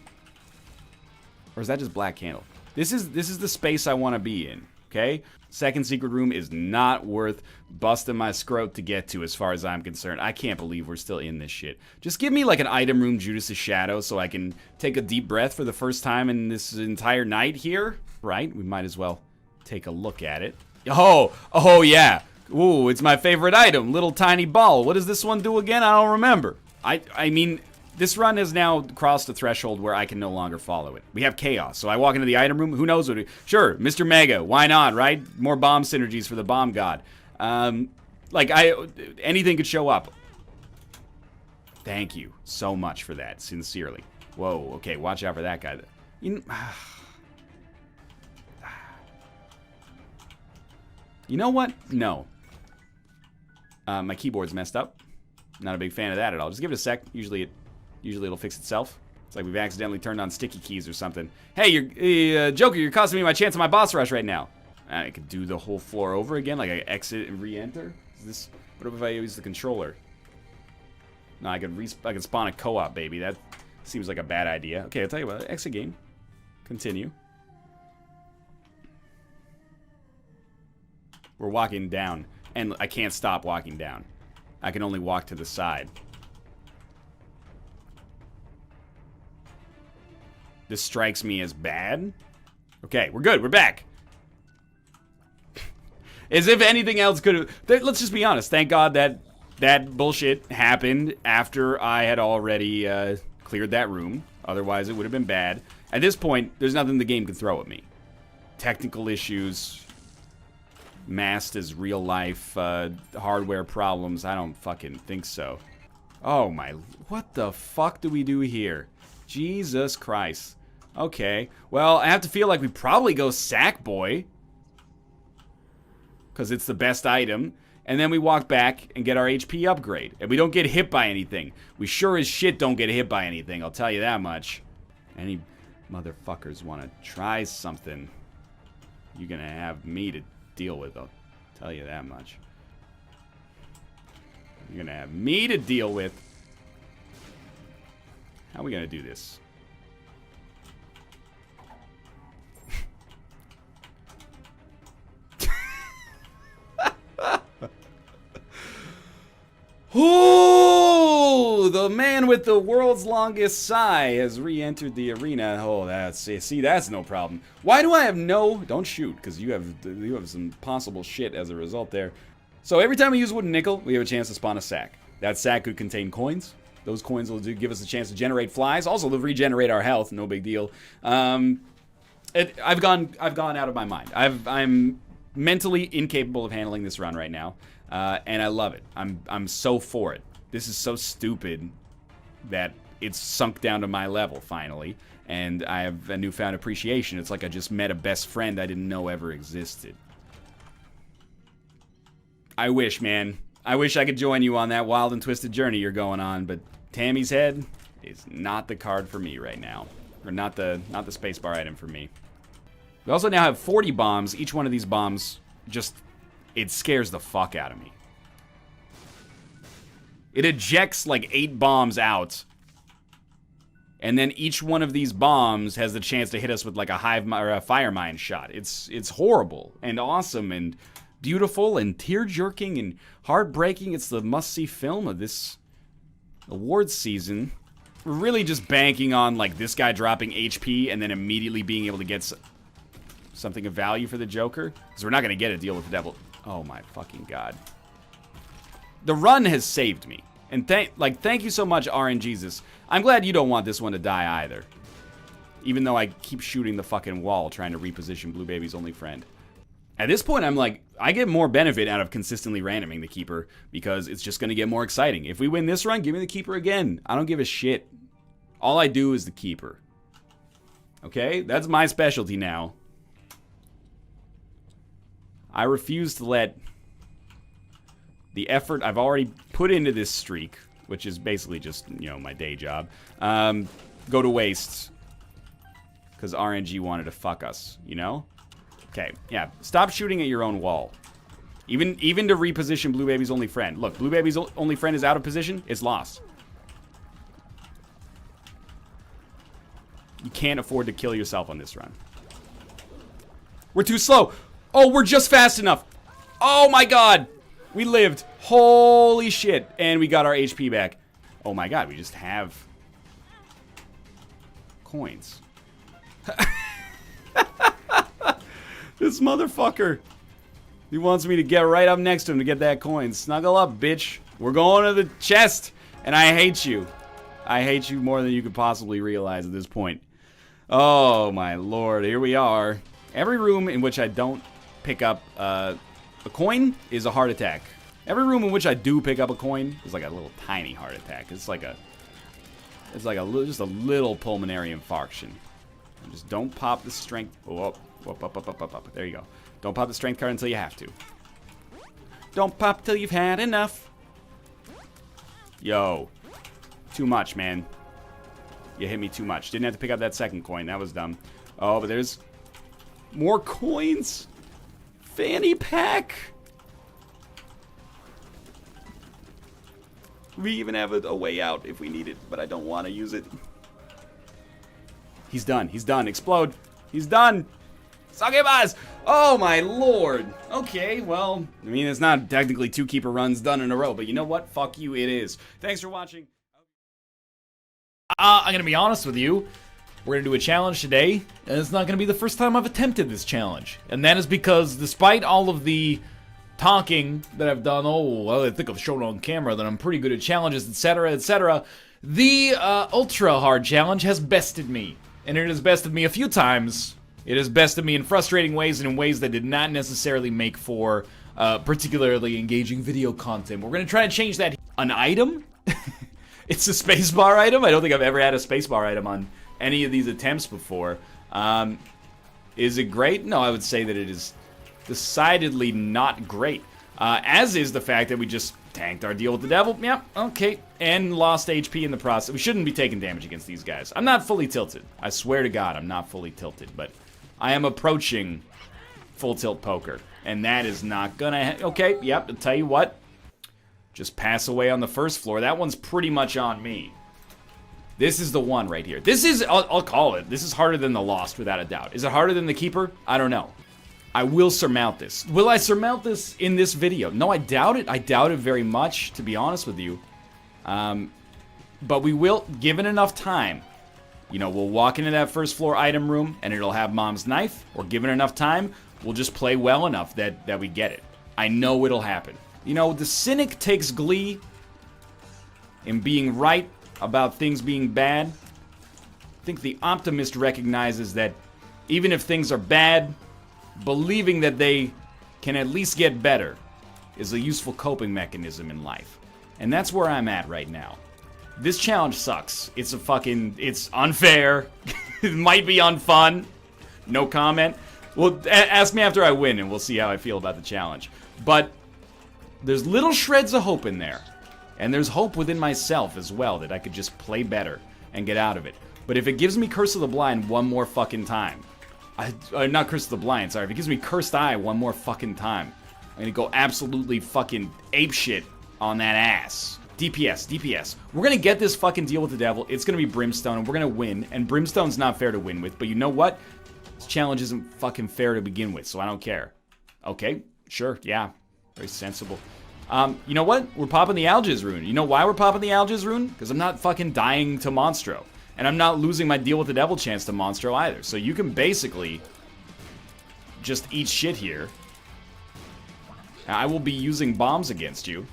Or is that just Black Candle? This is the space I want to be in, okay? Second secret room is not worth busting my scrot to get to as far as I'm concerned. I can't believe we're still in this shit. Just give me like an item room Judas' Shadow so I can take a deep breath for the first time in this entire night here. Right? We might as well take a look at it. Oh yeah. Ooh, it's my favorite item. Little tiny ball. What does this one do again? I don't remember. I mean... This run has now crossed a threshold where I can no longer follow it. We have chaos, so I walk into the item room. Who knows what? Sure, Mr. Mega. Why not? Right? More bomb synergies for the bomb god. Anything could show up. Thank you so much for that, sincerely. Whoa. Okay, watch out for that guy. You know what? No. My keyboard's messed up. Not a big fan of that at all. Just give it a sec. Usually it'll fix itself. It's like we've accidentally turned on sticky keys or something. Hey, Joker, you're costing me my chance on my boss rush right now. I could do the whole floor over again, like I exit and re-enter. What if I use the controller? No, I could spawn a co-op, baby. That seems like a bad idea. Okay, I'll tell you what. Exit game. Continue. We're walking down, and I can't stop walking down. I can only walk to the side. This strikes me as bad. Okay, we're good. We're back. As if anything else could have... Let's just be honest. Thank God that bullshit happened after I had already cleared that room. Otherwise, it would have been bad. At this point, there's nothing the game can throw at me. Technical issues... masked as real life hardware problems. I don't fucking think so. Oh my, what the fuck do we do here? Jesus Christ. Okay, well, I have to feel like we probably go Sackboy, because it's the best item, and then we walk back and get our HP upgrade, and we don't get hit by anything. We sure as shit don't get hit by anything, I'll tell you that much. Any motherfuckers want to try something, you're gonna have me to deal with, I'll tell you that much. You're gonna have me to deal with. How are we gonna do this? Oh, the man with the world's longest sigh has re-entered the arena. Oh, see, that's no problem. Why do I have no... Don't shoot, because you have some possible shit as a result there. So every time we use wooden nickel, we have a chance to spawn a sack. That sack could contain coins. Those coins will give us a chance to generate flies. Also, they'll regenerate our health. No big deal. I've gone out of my mind. I'm mentally incapable of handling this run right now. And I love it. I'm so for it. This is so stupid that it's sunk down to my level, finally. And I have a newfound appreciation. It's like I just met a best friend I didn't know ever existed. I wish, man. I wish I could join you on that wild and twisted journey you're going on, but Tammy's head is not the card for me right now. Or not the spacebar item for me. We also now have 40 bombs. Each one of these bombs just... It scares the fuck out of me. It ejects like 8 bombs out. And then each one of these bombs has the chance to hit us with like a or a fire mine shot. It's horrible and awesome and beautiful and tear-jerking and heartbreaking. It's the must-see film of this awards season. We're really just banking on like this guy dropping HP and then immediately being able to get something of value for the Joker. Because we're not going to get a deal with the devil. Oh my fucking god. The run has saved me. And thank you so much, RNGesus. I'm glad you don't want this one to die either. Even though I keep shooting the fucking wall trying to reposition Blue Baby's only friend. At this point, I'm like, I get more benefit out of consistently randoming the Keeper because it's just going to get more exciting. If we win this run, give me the Keeper again. I don't give a shit. All I do is the Keeper. Okay? That's my specialty now. I refuse to let the effort I've already put into this streak, which is basically just, you know, my day job, go to waste. Because RNG wanted to fuck us, you know? Okay, yeah. Stop shooting at your own wall. Even to reposition Blue Baby's only friend. Look, Blue Baby's only friend is out of position. It's lost. You can't afford to kill yourself on this run. We're too slow. Oh, we're just fast enough. Oh my god. We lived. Holy shit. And we got our HP back. Oh my god, we just have coins. This motherfucker. He wants me to get right up next to him to get that coin. Snuggle up, bitch. We're going to the chest. And I hate you. I hate you more than you could possibly realize at this point. Oh my lord. Here we are. Every room in which I don't pick up a coin is a heart attack. Every room in which I do pick up a coin is like a little tiny heart attack. It's like just a little pulmonary infarction. And just don't pop the strength. Oh, up. There you go. Don't pop the strength card until you have to. Don't pop till you've had enough. Yo. Too much, man. You hit me too much. Didn't have to pick up that second coin. That was dumb. Oh, but there's more coins. Fanny pack. We even have a way out if we need it, but I don't want to use it. He's done. He's done. Explode. He's done. Sagebas! Oh my lord. Okay, well, I mean, it's not technically 2 Keeper runs done in a row, but you know what? Fuck you, it is. Thanks for watching. I'm gonna be honest with you. We're gonna do a challenge today, and it's not gonna be the first time I've attempted this challenge. And that is because despite all of the talking that I've done, oh, well, I think I've shown on camera that I'm pretty good at challenges, etc., etc., the ultra hard challenge has bested me. And it has bested me a few times. It has bested me in frustrating ways and in ways that did not necessarily make for particularly engaging video content. We're going to try to change that. An item? It's a spacebar item? I don't think I've ever had a spacebar item on any of these attempts before. Is it great? No, I would say that it is decidedly not great. As is the fact that we just tanked our deal with the devil. Yep, okay. And lost HP in the process. We shouldn't be taking damage against these guys. I'm not fully tilted. I swear to God, I'm not fully tilted. But I am approaching full tilt poker. And that is not gonna... Okay, yep, I'll tell you what. Just pass away on the first floor. That one's pretty much on me. This is the one right here. This is... I'll call it. This is harder than the Lost, without a doubt. Is it harder than the Keeper? I don't know. I will surmount this. Will I surmount this in this video? No, I doubt it. I doubt it very much, to be honest with you. But we will, given enough time, you know, we'll walk into that first floor item room and it'll have Mom's knife, or given enough time, we'll just play well enough that we get it. I know it'll happen. You know, the cynic takes glee in being right about things being bad. I think the optimist recognizes that even if things are bad, believing that they can at least get better is a useful coping mechanism in life. And that's where I'm at right now. This challenge sucks. It's unfair. It might be unfun. No comment. Well, ask me after I win and we'll see how I feel about the challenge. But there's little shreds of hope in there. And there's hope within myself as well that I could just play better and get out of it. But if it gives me Curse of the Blind one more fucking time, not Curse of the Blind, sorry. If it gives me Cursed Eye one more fucking time, I'm gonna go absolutely fucking apeshit on that ass. DPS, DPS. We're gonna get this fucking deal with the devil. It's gonna be Brimstone, and we're gonna win. And Brimstone's not fair to win with, but you know what? This challenge isn't fucking fair to begin with, so I don't care. Okay, sure, yeah. Very sensible. You know what? We're popping the Algiz rune. You know why we're popping the Algiz rune? Because I'm not fucking dying to Monstro. And I'm not losing my deal with the devil chance to Monstro either. So you can basically just eat shit here. I will be using bombs against you.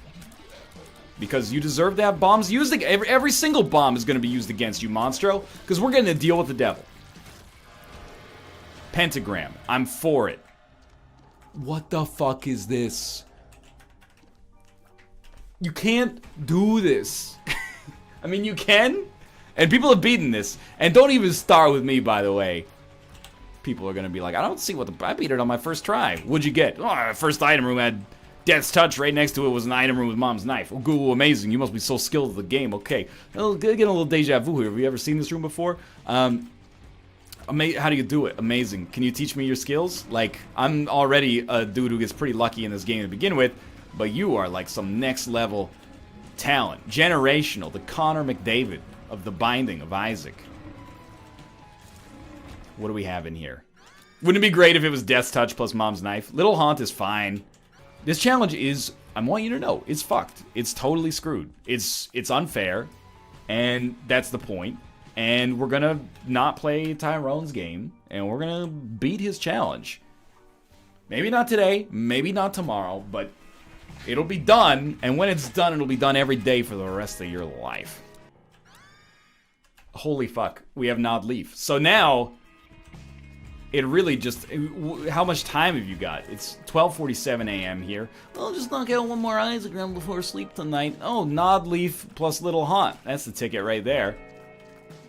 Because you deserve to have bombs used. Every single bomb is going to be used against you, Monstro. Because we're getting a deal with the devil. Pentagram. I'm for it. What the fuck is this? You can't do this. I mean, you can. And people have beaten this. And don't even start with me, by the way. People are going to be like, I don't see what I beat it on my first try. What'd you get? Oh, first item room had Death's Touch. Right next to it was an item room with Mom's Knife. Oh, cool, amazing. You must be so skilled at the game. Okay. Getting a little deja vu here. Have you ever seen this room before? How do you do it? Amazing. Can you teach me your skills? Like, I'm already a dude who gets pretty lucky in this game to begin with. But you are like some next level talent. Generational. The Connor McDavid of the Binding of Isaac. What do we have in here? Wouldn't it be great if it was Death's Touch plus Mom's Knife? Little Haunt is fine. This challenge is, I want you to know, it's fucked. It's totally screwed. It's unfair. And that's the point. And we're gonna not play Tyrone's game. And we're gonna beat his challenge. Maybe not today. Maybe not tomorrow. But it'll be done. And when it's done, it'll be done every day for the rest of your life. Holy fuck. We have Nod Leaf. So now, it really just... How much time have you got? It's 12:47 a.m. here. I'll just knock out one more Isaac round before sleep tonight. Oh, Nod Leaf plus Little Haunt. That's the ticket right there.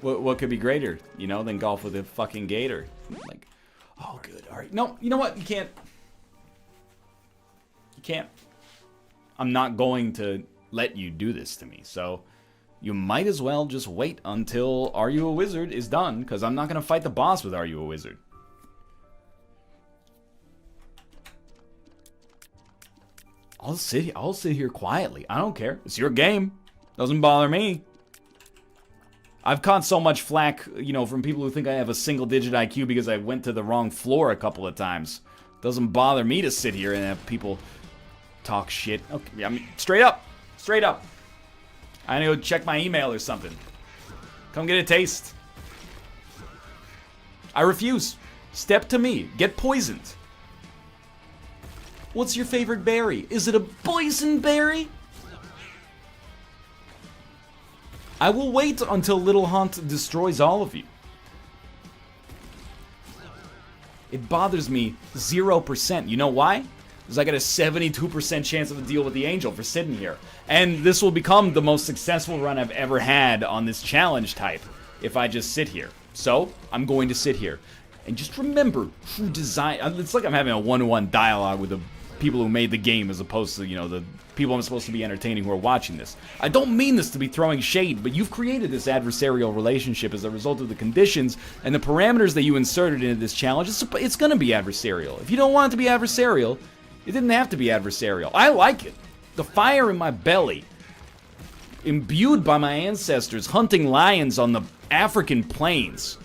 What could be greater, you know, than golf with a fucking gator? Like, oh, good. All right. No, you know what? You can't. You can't. I'm not going to let you do this to me, so... You might as well just wait until Are You a Wizard is done, because I'm not going to fight the boss with Are You a Wizard. I'll sit here quietly. I don't care. It's your game. Doesn't bother me. I've caught so much flack, you know, from people who think I have a single-digit IQ because I went to the wrong floor a couple of times. Doesn't bother me to sit here and have people talk shit. Okay, I mean, straight up. Straight up. I need to go check my email or something. Come get a taste. I refuse. Step to me. Get poisoned. What's your favorite berry? Is it a poison berry? I will wait until Little Haunt destroys all of you. It bothers me 0%. You know why? Because I got a 72% chance of a deal with the angel for sitting here. And this will become the most successful run I've ever had on this challenge type if I just sit here. So, I'm going to sit here. And just remember who designed... It's like I'm having a one-to-one dialogue with the people who made the game as opposed to, you know, the people I'm supposed to be entertaining who are watching this. I don't mean this to be throwing shade, but you've created this adversarial relationship as a result of the conditions and the parameters that you inserted into this challenge. It's going to be adversarial. If you don't want it to be adversarial... It didn't have to be adversarial. I like it. The fire in my belly, imbued by my ancestors hunting lions on the African plains,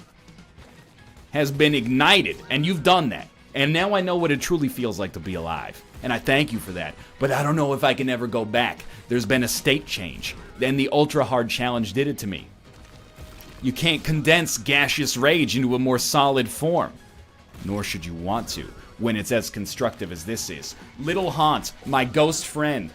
has been ignited, and you've done that. And now I know what it truly feels like to be alive. And I thank you for that. But I don't know if I can ever go back. There's been a state change. Then the ultra-hard challenge did it to me. You can't condense gaseous rage into a more solid form. Nor should you want to. When it's as constructive as this is. Little Haunt, my ghost friend.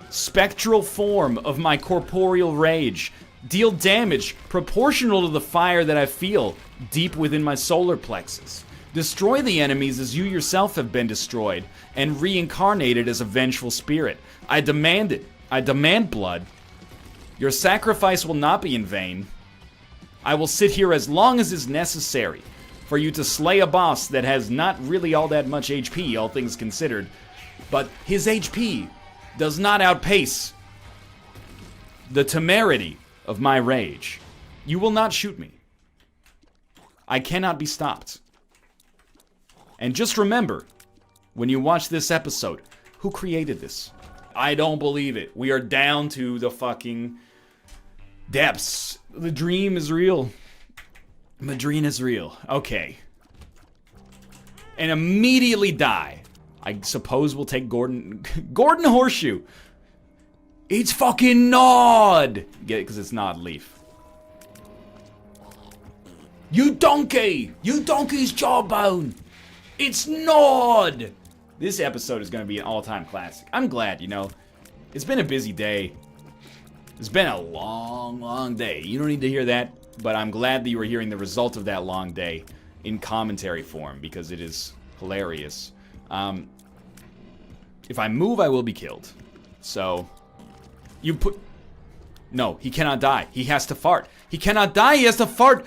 Spectral form of my corporeal rage. Deal damage proportional to the fire that I feel deep within my solar plexus. Destroy the enemies as you yourself have been destroyed, and reincarnated as a vengeful spirit. I demand it. I demand blood. Your sacrifice will not be in vain. I will sit here as long as is necessary for you to slay a boss that has not really all that much HP, all things considered. But his HP does not outpace the temerity of my rage. You will not shoot me. I cannot be stopped. And just remember, when you watch this episode, who created this? I don't believe it. We are down to the fucking depths. The dream is real. Madrina is real. Okay. And immediately die. I suppose we'll take Gordon. Gordon Horseshoe. It's fucking Nod. Get it? Because it's Nod Leaf. You donkey! You donkey's jawbone! It's Nod! This episode is going to be an all-time classic. I'm glad, you know. It's been a busy day. It's been a long, long day. You don't need to hear that, but I'm glad that you were hearing the result of that long day in commentary form, because it is hilarious. If I move, I will be killed. So, you put... No, he cannot die. He has to fart. He cannot die, he has to fart!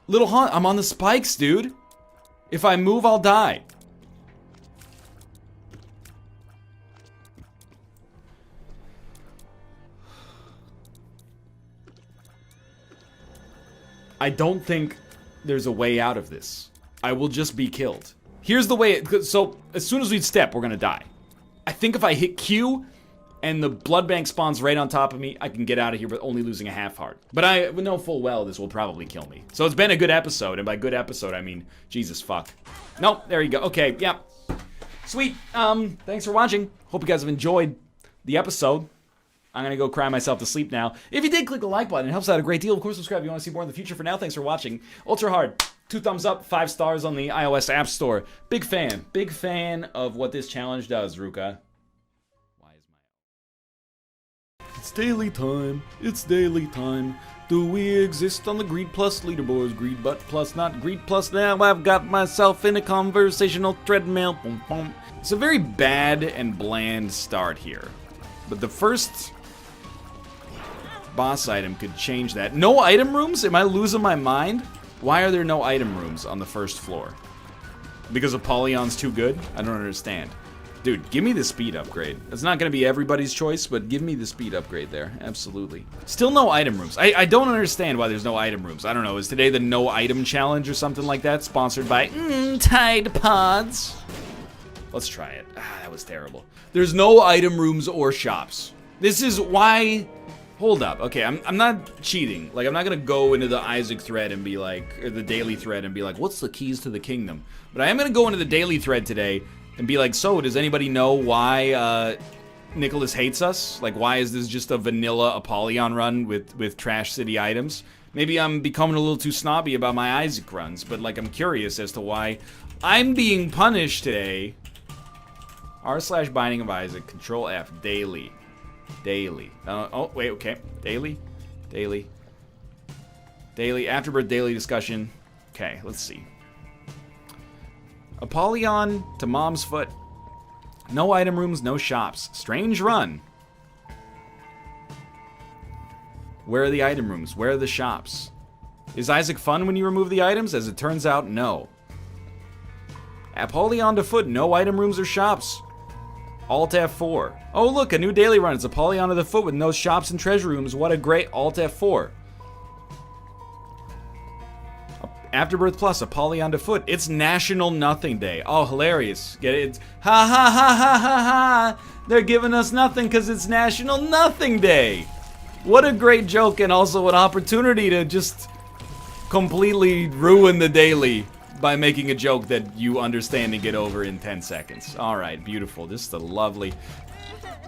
Little Hunt, I'm on the spikes, dude. If I move, I'll die. I don't think there's a way out of this. I will just be killed. Here's the way so as soon as we step, we're gonna die. I think if I hit Q and the blood bank spawns right on top of me, I can get out of here with only losing a half heart. But I know full well this will probably kill me. So it's been a good episode, and by good episode, I mean, Jesus fuck. Nope, there you go. Okay, yeah. Sweet. Thanks for watching. Hope you guys have enjoyed the episode. I'm gonna go cry myself to sleep now. If you did, click the like button. It helps out a great deal. Of course, subscribe if you want to see more in the future. For now, thanks for watching. Ultra Hard. 2 thumbs up, 5 stars on the iOS App Store. Big fan of what this challenge does, Ruka. It's daily time. It's daily time. Do we exist on the Greed Plus leaderboards? Greed but plus, not Greed Plus. Now I've got myself in a conversational treadmill. Boom, boom. It's a very bad and bland start here. But the first boss item could change that. No item rooms? Am I losing my mind? Why are there no item rooms on the first floor? Because Apollyon's too good? I don't understand. Dude, give me the speed upgrade. It's not gonna be everybody's choice, but give me the speed upgrade there. Absolutely. Still no item rooms. I don't understand why there's no item rooms. I don't know, is today the no item challenge or something like that? Sponsored by Tide Pods. Let's try it. Ah, that was terrible. There's no item rooms or shops. This is why... Hold up. Okay, I'm not cheating. Like, I'm not gonna go into the Isaac thread and be like, or the daily thread and be like, what's the keys to the kingdom? But I am gonna go into the daily thread today and be like, so, does anybody know why Nicholas hates us? Like, why is this just a vanilla Apollyon run with Trash City items? Maybe I'm becoming a little too snobby about my Isaac runs, but like, I'm curious as to why I'm being punished today. r/Binding of Isaac, Control F, daily. Daily. Oh, wait, okay. Daily? Daily. Daily. Afterbirth daily discussion. Okay, let's see. Apollyon to Mom's Foot. No item rooms, no shops. Strange run. Where are the item rooms? Where are the shops? Is Isaac fun when you remove the items? As it turns out, no. Apollyon to Foot. No item rooms or shops. Alt F4. Oh, look, a new daily run. It's Apollyon to the Foot with no shops and treasure rooms. What a great Alt F4. Afterbirth Plus, Apollyon to Foot. It's National Nothing Day. Oh, hilarious. Get it? It's ha ha ha ha ha ha. They're giving us nothing because it's National Nothing Day. What a great joke, and also an opportunity to just completely ruin the daily by making a joke that you understand and get over in 10 seconds. Alright, beautiful. Just a lovely...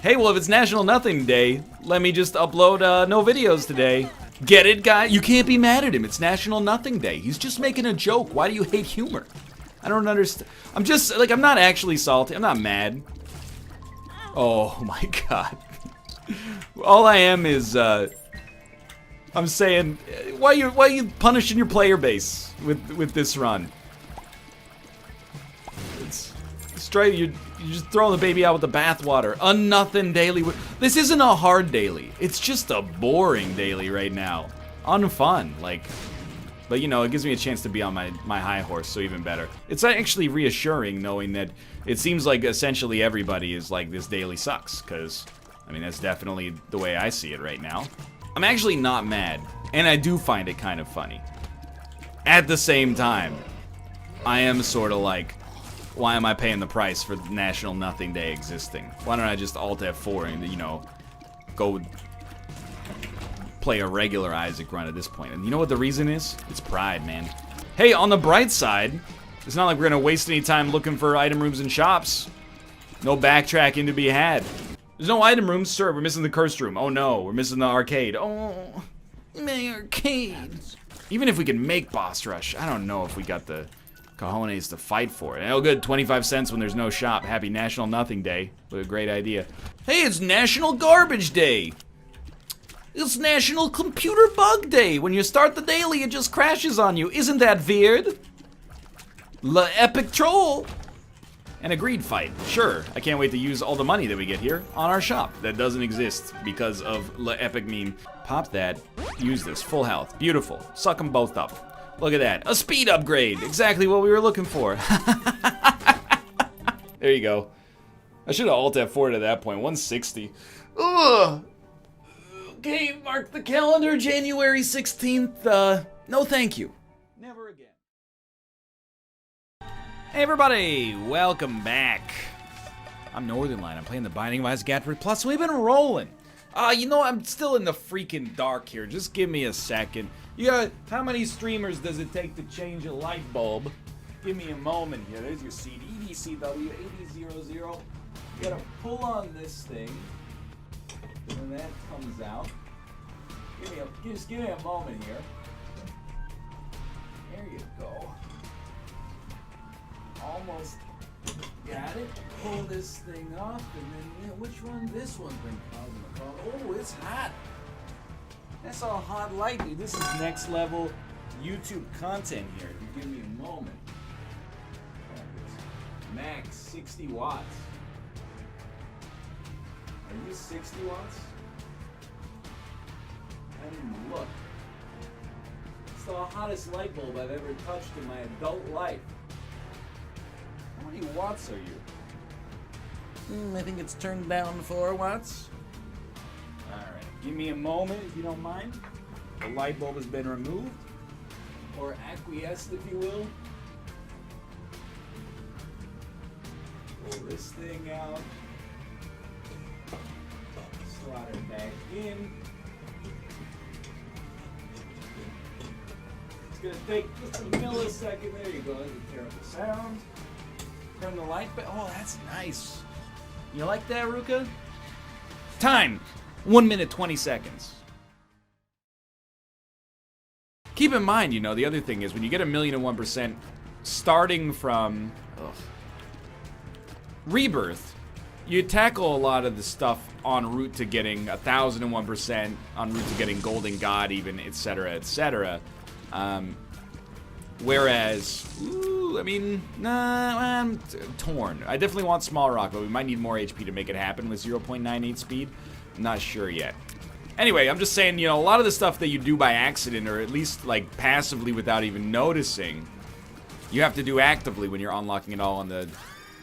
Hey, well, if it's National Nothing Day, let me just upload no videos today. Get it, guy? You can't be mad at him. It's National Nothing Day. He's just making a joke. Why do you hate humor? I don't understand. I'm just, like, I'm not actually salty. I'm not mad. Oh, my God. All I am is, I'm saying, why are you punishing your player base with this run? It's straight. You're just throwing the baby out with the bathwater. A nothing daily. This isn't a hard daily. It's just a boring daily right now. Unfun, like. But you know, it gives me a chance to be on my high horse, so even better. It's actually reassuring knowing that it seems like essentially everybody is like, this daily sucks, because I mean that's definitely the way I see it right now. I'm actually not mad, and I do find it kind of funny. At the same time, I am sort of like, why am I paying the price for National Nothing Day existing? Why don't I just Alt F4 and, you know, go play a regular Isaac run at this point? And you know what the reason is? It's pride, man. Hey, on the bright side, it's not like we're gonna waste any time looking for item rooms and shops. No backtracking to be had. There's no item rooms, sir. We're missing the cursed room. Oh no, we're missing the arcade. Oh, my arcade. Even if we can make boss rush, I don't know if we got the cojones to fight for it. Oh good, 25 cents when there's no shop. Happy National Nothing Day. What a great idea. Hey, it's National Garbage Day. It's National Computer Bug Day. When you start the daily, it just crashes on you. Isn't that weird? La Epic Troll. And a greed fight. Sure, I can't wait to use all the money that we get here on our shop. That doesn't exist because of La Epic meme. Pop that, use this, full health. Beautiful, suck them both up. Look at that, a speed upgrade. Exactly what we were looking for. There you go. I should have Alt F4 at that point, 160. Ugh. Okay, mark the calendar, January 16th. No thank you. Never again. Hey everybody, welcome back. I'm Northernlight, I'm playing the Binding of Isaac Afterbirth Plus, we've been rolling. You know, I'm still in the freaking dark here, just give me a second. You got, how many streamers does it take to change a light bulb? Give me a moment here, there's your seed, EDCW 8000. You gotta pull on this thing, and then that comes out. Just give me a moment here. There you go. Almost got it. Pull this thing off, and then, yeah, which one? This one's been causing a problem. Oh, it's hot. That's all hot light, dude. This is next level YouTube content here. If you give me a moment. Max 60 watts. Are you 60 watts? I didn't even look. It's the hottest light bulb I've ever touched in my adult life. How many watts are you? I think it's turned down 4 watts. Alright, give me a moment if you don't mind. The light bulb has been removed. Or acquiesced, if you will. Pull this thing out. Slot it back in. It's gonna take just a millisecond. There you go, that's a terrible sound. Turn the light back. Oh, that's nice. You like that, Ruka? Time! 1 minute, 20 seconds. Keep in mind, you know, the other thing is when you get 1,001%, starting from Rebirth, you tackle a lot of the stuff en route to getting 1,001%, en route to getting Golden God even, etc., etc. Whereas, I mean, nah, I'm torn. I definitely want Small Rock, but we might need more HP to make it happen with 0.98 speed. I'm not sure yet. Anyway, I'm just saying, you know, a lot of the stuff that you do by accident, or at least, like, passively without even noticing, you have to do actively when you're unlocking it all on the,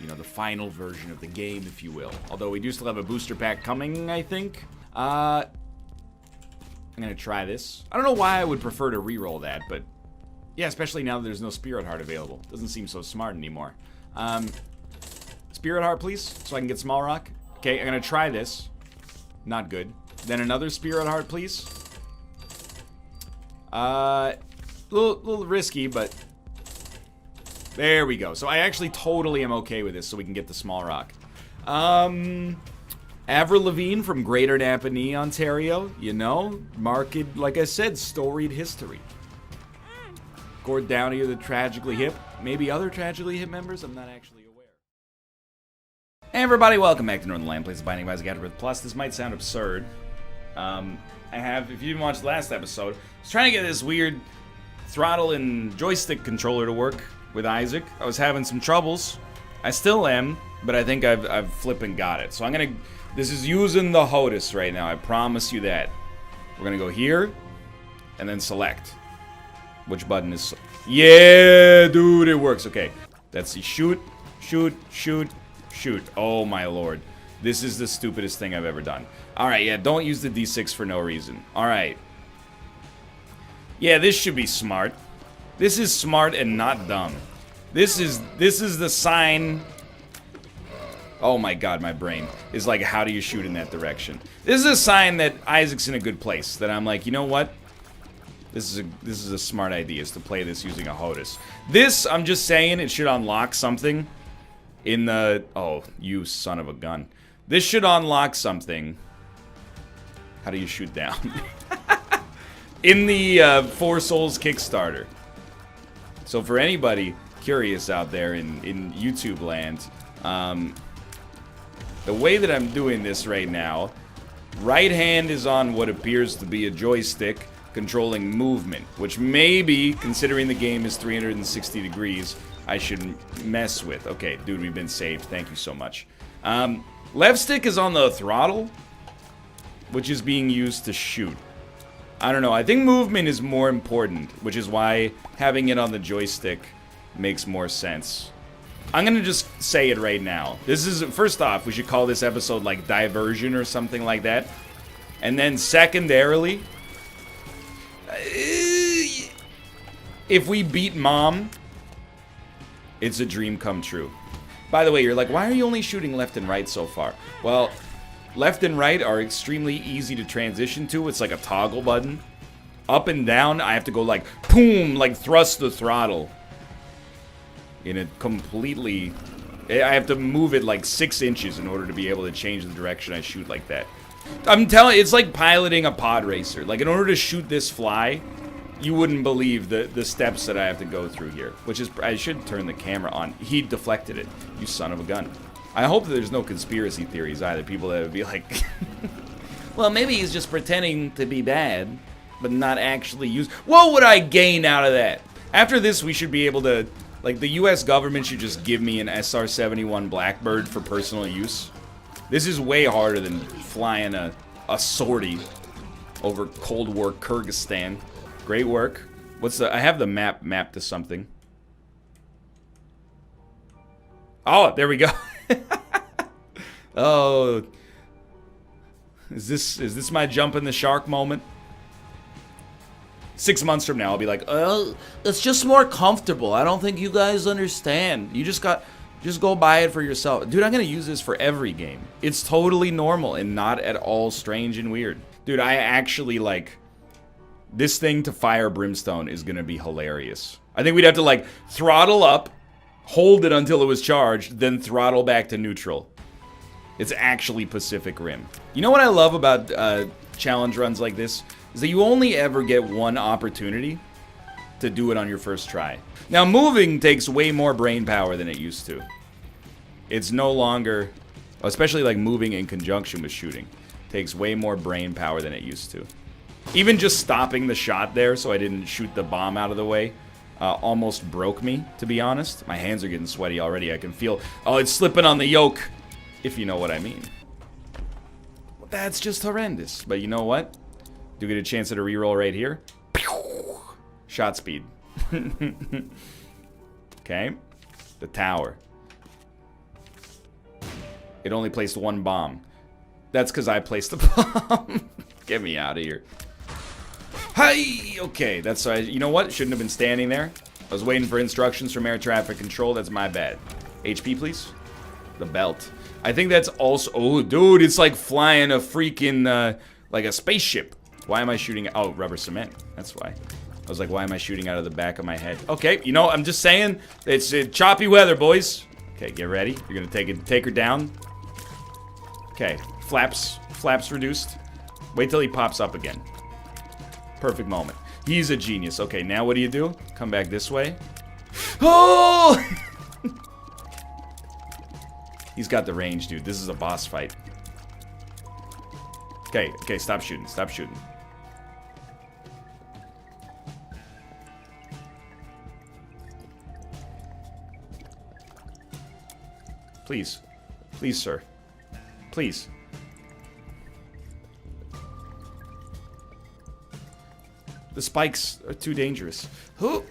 you know, the final version of the game, if you will. Although we do still have a booster pack coming, I think. I'm gonna try this. I don't know why I would prefer to re-roll that, but yeah, especially now that there's no Spirit Heart available. Doesn't seem so smart anymore. Spirit Heart, please, so I can get Small Rock. Okay, I'm gonna try this. Not good. Then another Spirit Heart, please. Little risky, but there we go. So I actually totally am okay with this, so we can get the Small Rock. Avril Lavigne from Greater Napanee, Ontario. You know, marked, like I said, storied history. Gord Downey of the Tragically Hip. Maybe other Tragically Hip members? I'm not actually aware. Hey everybody, welcome back to Northernlight Plays the Binding of Isaac Afterbirth Plus. This might sound absurd. If you didn't watch the last episode, I was trying to get this weird throttle and joystick controller to work with Isaac. I was having some troubles. I still am, but I think I've flippin' got it. So I'm gonna, this is using the HOTAS right now, I promise you that. We're gonna go here, and then select. Which button is... Yeah, dude, it works. Okay. That's the shoot, shoot, shoot, shoot. Oh, my lord. This is the stupidest thing I've ever done. Alright, yeah, don't use the D6 for no reason. Alright. Yeah, this should be smart. This is smart and not dumb. This is the sign. Oh my god, my brain is like, how do you shoot in that direction? This is a sign that Isaac's in a good place. That I'm like, you know what? This is a smart idea, is to play this using a HOTAS. This, I'm just saying, it should unlock something in the... Oh, you son of a gun. This should unlock something. How do you shoot down? In the Four Souls Kickstarter. So for anybody curious out there in YouTube land, the way that I'm doing this right now, right hand is on what appears to be a joystick controlling movement, which maybe, considering the game is 360 degrees, I should mess with. Okay, dude, we've been saved. Thank you so much. Left stick is on the throttle, which is being used to shoot. I don't know. I think movement is more important, which is why having it on the joystick makes more sense. I'm gonna just say it right now. This is, first off, we should call this episode like Diversion or something like that. And then secondarily, if we beat Mom, it's a dream come true. By the way, you're like, why are you only shooting left and right so far? Well, left and right are extremely easy to transition to. It's like a toggle button. Up and down, I have to go like, boom, like thrust the throttle. In a completely... I have to move it like 6 inches in order to be able to change the direction I shoot like that. I'm telling you, it's like piloting a pod racer. Like, in order to shoot this fly, you wouldn't believe the steps that I have to go through here. Which is, I should turn the camera on. He deflected it, you son of a gun. I hope that there's no conspiracy theories either. People that would be like, well, maybe he's just pretending to be bad, but not actually use... What would I gain out of that? After this, we should be able to... Like, the US government should just give me an SR-71 Blackbird for personal use. This is way harder than flying a sortie over Cold War Kyrgyzstan. Great work. What's the... I have the map mapped to something. Oh, there we go. Oh. Is this my jump in the shark moment? 6 months from now, I'll be like, it's just more comfortable. I don't think you guys understand. You just go buy it for yourself. Dude, I'm gonna use this for every game. It's totally normal and not at all strange and weird. Dude, I actually, like, this thing to fire brimstone is gonna be hilarious. I think we'd have to, like, throttle up, hold it until it was charged, then throttle back to neutral. It's actually Pacific Rim. You know what I love about challenge runs like this? Is that you only ever get one opportunity to do it on your first try. Now, moving takes way more brain power than it used to. It's no longer, especially like moving in conjunction with shooting, takes way more brain power than it used to. Even just stopping the shot there so I didn't shoot the bomb out of the way almost broke me, to be honest. My hands are getting sweaty already. I can feel, oh, it's slipping on the yoke, if you know what I mean. That's just horrendous. But you know what? Do get a chance at a reroll right here. Shot speed. Okay. The tower. It only placed one bomb. That's because I placed the bomb. Get me out of here. Hi! Okay, that's... you know what? Shouldn't have been standing there. I was waiting for instructions from air traffic control. That's my bad. HP, please. The belt. I think that's also... Oh, dude, it's like flying a freaking... like a spaceship. Why am I shooting... Oh, rubber cement. That's why. I was like, why am I shooting out of the back of my head? Okay, you know, I'm just saying. It's choppy weather, boys. Okay, get ready. You're gonna take her down. Okay, flaps reduced. Wait till he pops up again. Perfect moment. He's a genius. Okay, now what do you do? Come back this way. Oh! He's got the range, dude. This is a boss fight. Okay, stop shooting. Stop shooting. Please. Please, sir. Please. The spikes are too dangerous. Who?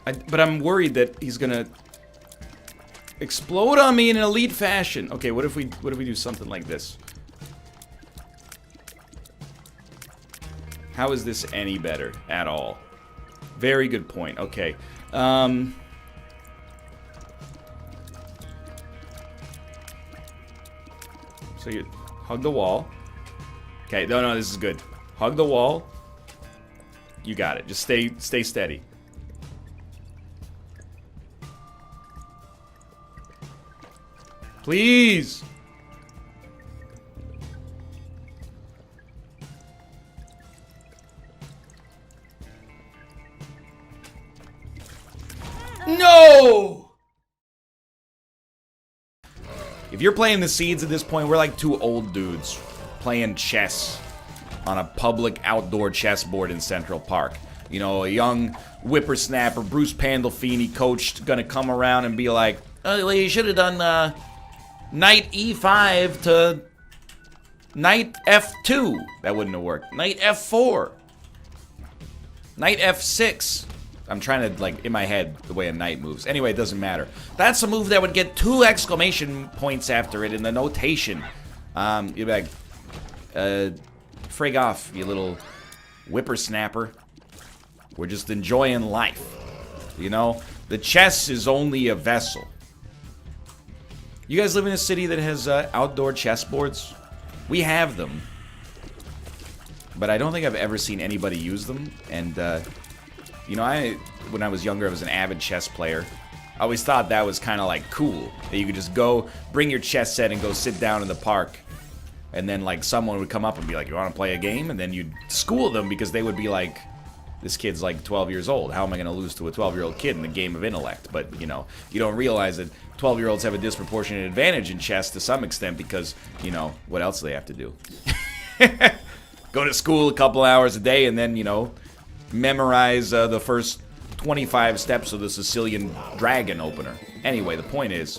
But I'm worried that he's gonna explode on me in an elite fashion. Okay, what if we do something like this? How is this any better at all? Very good point. Okay. So you hug the wall. Okay, no, this is good. Hug the wall. You got it. Just stay steady. Please. No! If you're playing the seeds at this point, we're like two old dudes playing chess on a public outdoor chessboard in Central Park. You know, a young whippersnapper, Bruce Pandolfini, coach, gonna come around and be like, oh, well, you should have done knight e5 to knight f2. That wouldn't have worked. Knight f4. Knight f6. I'm trying to, like, in my head, the way a knight moves. Anyway, it doesn't matter. That's a move that would get 2 exclamation points after it in the notation. You'd be like, frig off, you little whippersnapper. We're just enjoying life. You know? The chess is only a vessel. You guys live in a city that has outdoor chessboards? We have them. But I don't think I've ever seen anybody use them. And, you know, when I was younger, I was an avid chess player. I always thought that was kind of like cool. That you could just go, bring your chess set and go sit down in the park. And then like someone would come up and be like, you want to play a game? And then you'd school them because they would be like, this kid's like 12 years old. How am I going to lose to a 12-year-old kid in the game of intellect? But, you know, you don't realize that 12-year-olds have a disproportionate advantage in chess to some extent because, you know, what else do they have to do? Go to school a couple hours a day and then, you know, memorize the first 25 steps of the Sicilian dragon opener. Anyway, the point is,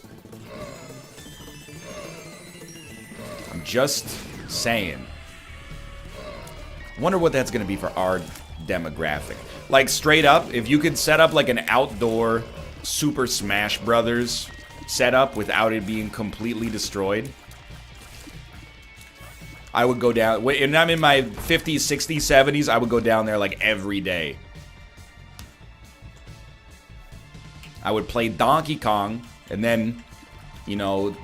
I'm just saying. Wonder what that's going to be for our demographic. Like, straight up, if you could set up like an outdoor Super Smash Brothers setup without it being completely destroyed, I would go down, when I'm in my 50s, 60s, 70s, I would go down there like every day. I would play Donkey Kong, and then, you know,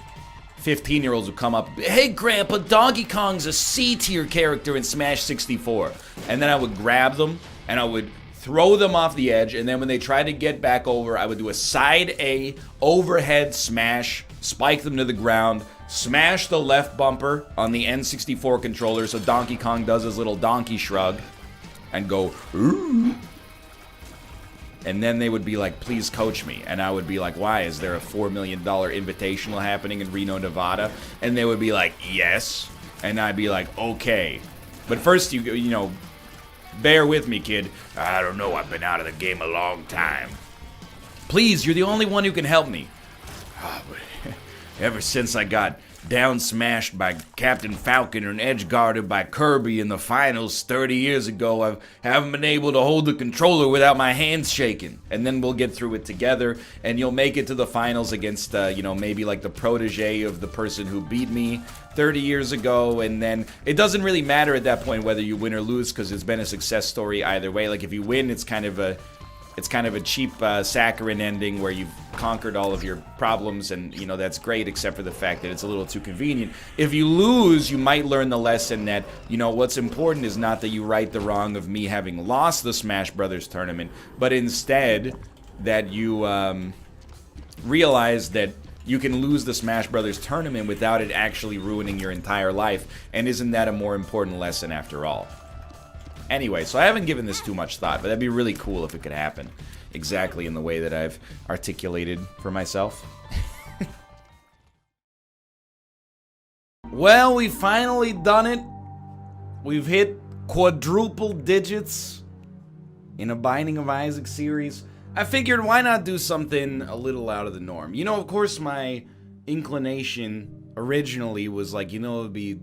15-year-olds would come up, hey Grandpa, Donkey Kong's a C-tier character in Smash 64. And then I would grab them, and I would throw them off the edge, and then when they tried to get back over, I would do a side A, overhead smash, spike them to the ground, smash the left bumper on the N64 controller so Donkey Kong does his little donkey shrug, and go, ooh. And then they would be like, please coach me. And I would be like, why? Is there a $4 million invitational happening in Reno, Nevada? And they would be like, yes. And I'd be like, okay. But first, you know, bear with me, kid. I don't know, I've been out of the game a long time. Please, you're the only one who can help me. Ever since I got down smashed by Captain Falcon and edge guarded by Kirby in the finals 30 years ago, I haven't been able to hold the controller without my hands shaking. And then we'll get through it together, and you'll make it to the finals against, you know, maybe like the protege of the person who beat me 30 years ago. And then it doesn't really matter at that point whether you win or lose, because it's been a success story either way. Like, if you win, it's kind of a cheap saccharine ending where you've conquered all of your problems, and, you know, that's great, except for the fact that it's a little too convenient. If you lose, you might learn the lesson that, you know, what's important is not that you right the wrong of me having lost the Smash Brothers tournament, but instead that you realize that you can lose the Smash Brothers tournament without it actually ruining your entire life, and isn't that a more important lesson after all? Anyway, so I haven't given this too much thought, but that'd be really cool if it could happen exactly in the way that I've articulated for myself. Well, we've finally done it. We've hit quadruple digits in a Binding of Isaac series. I figured, why not do something a little out of the norm? You know, of course, my inclination originally was like, you know, it'd be,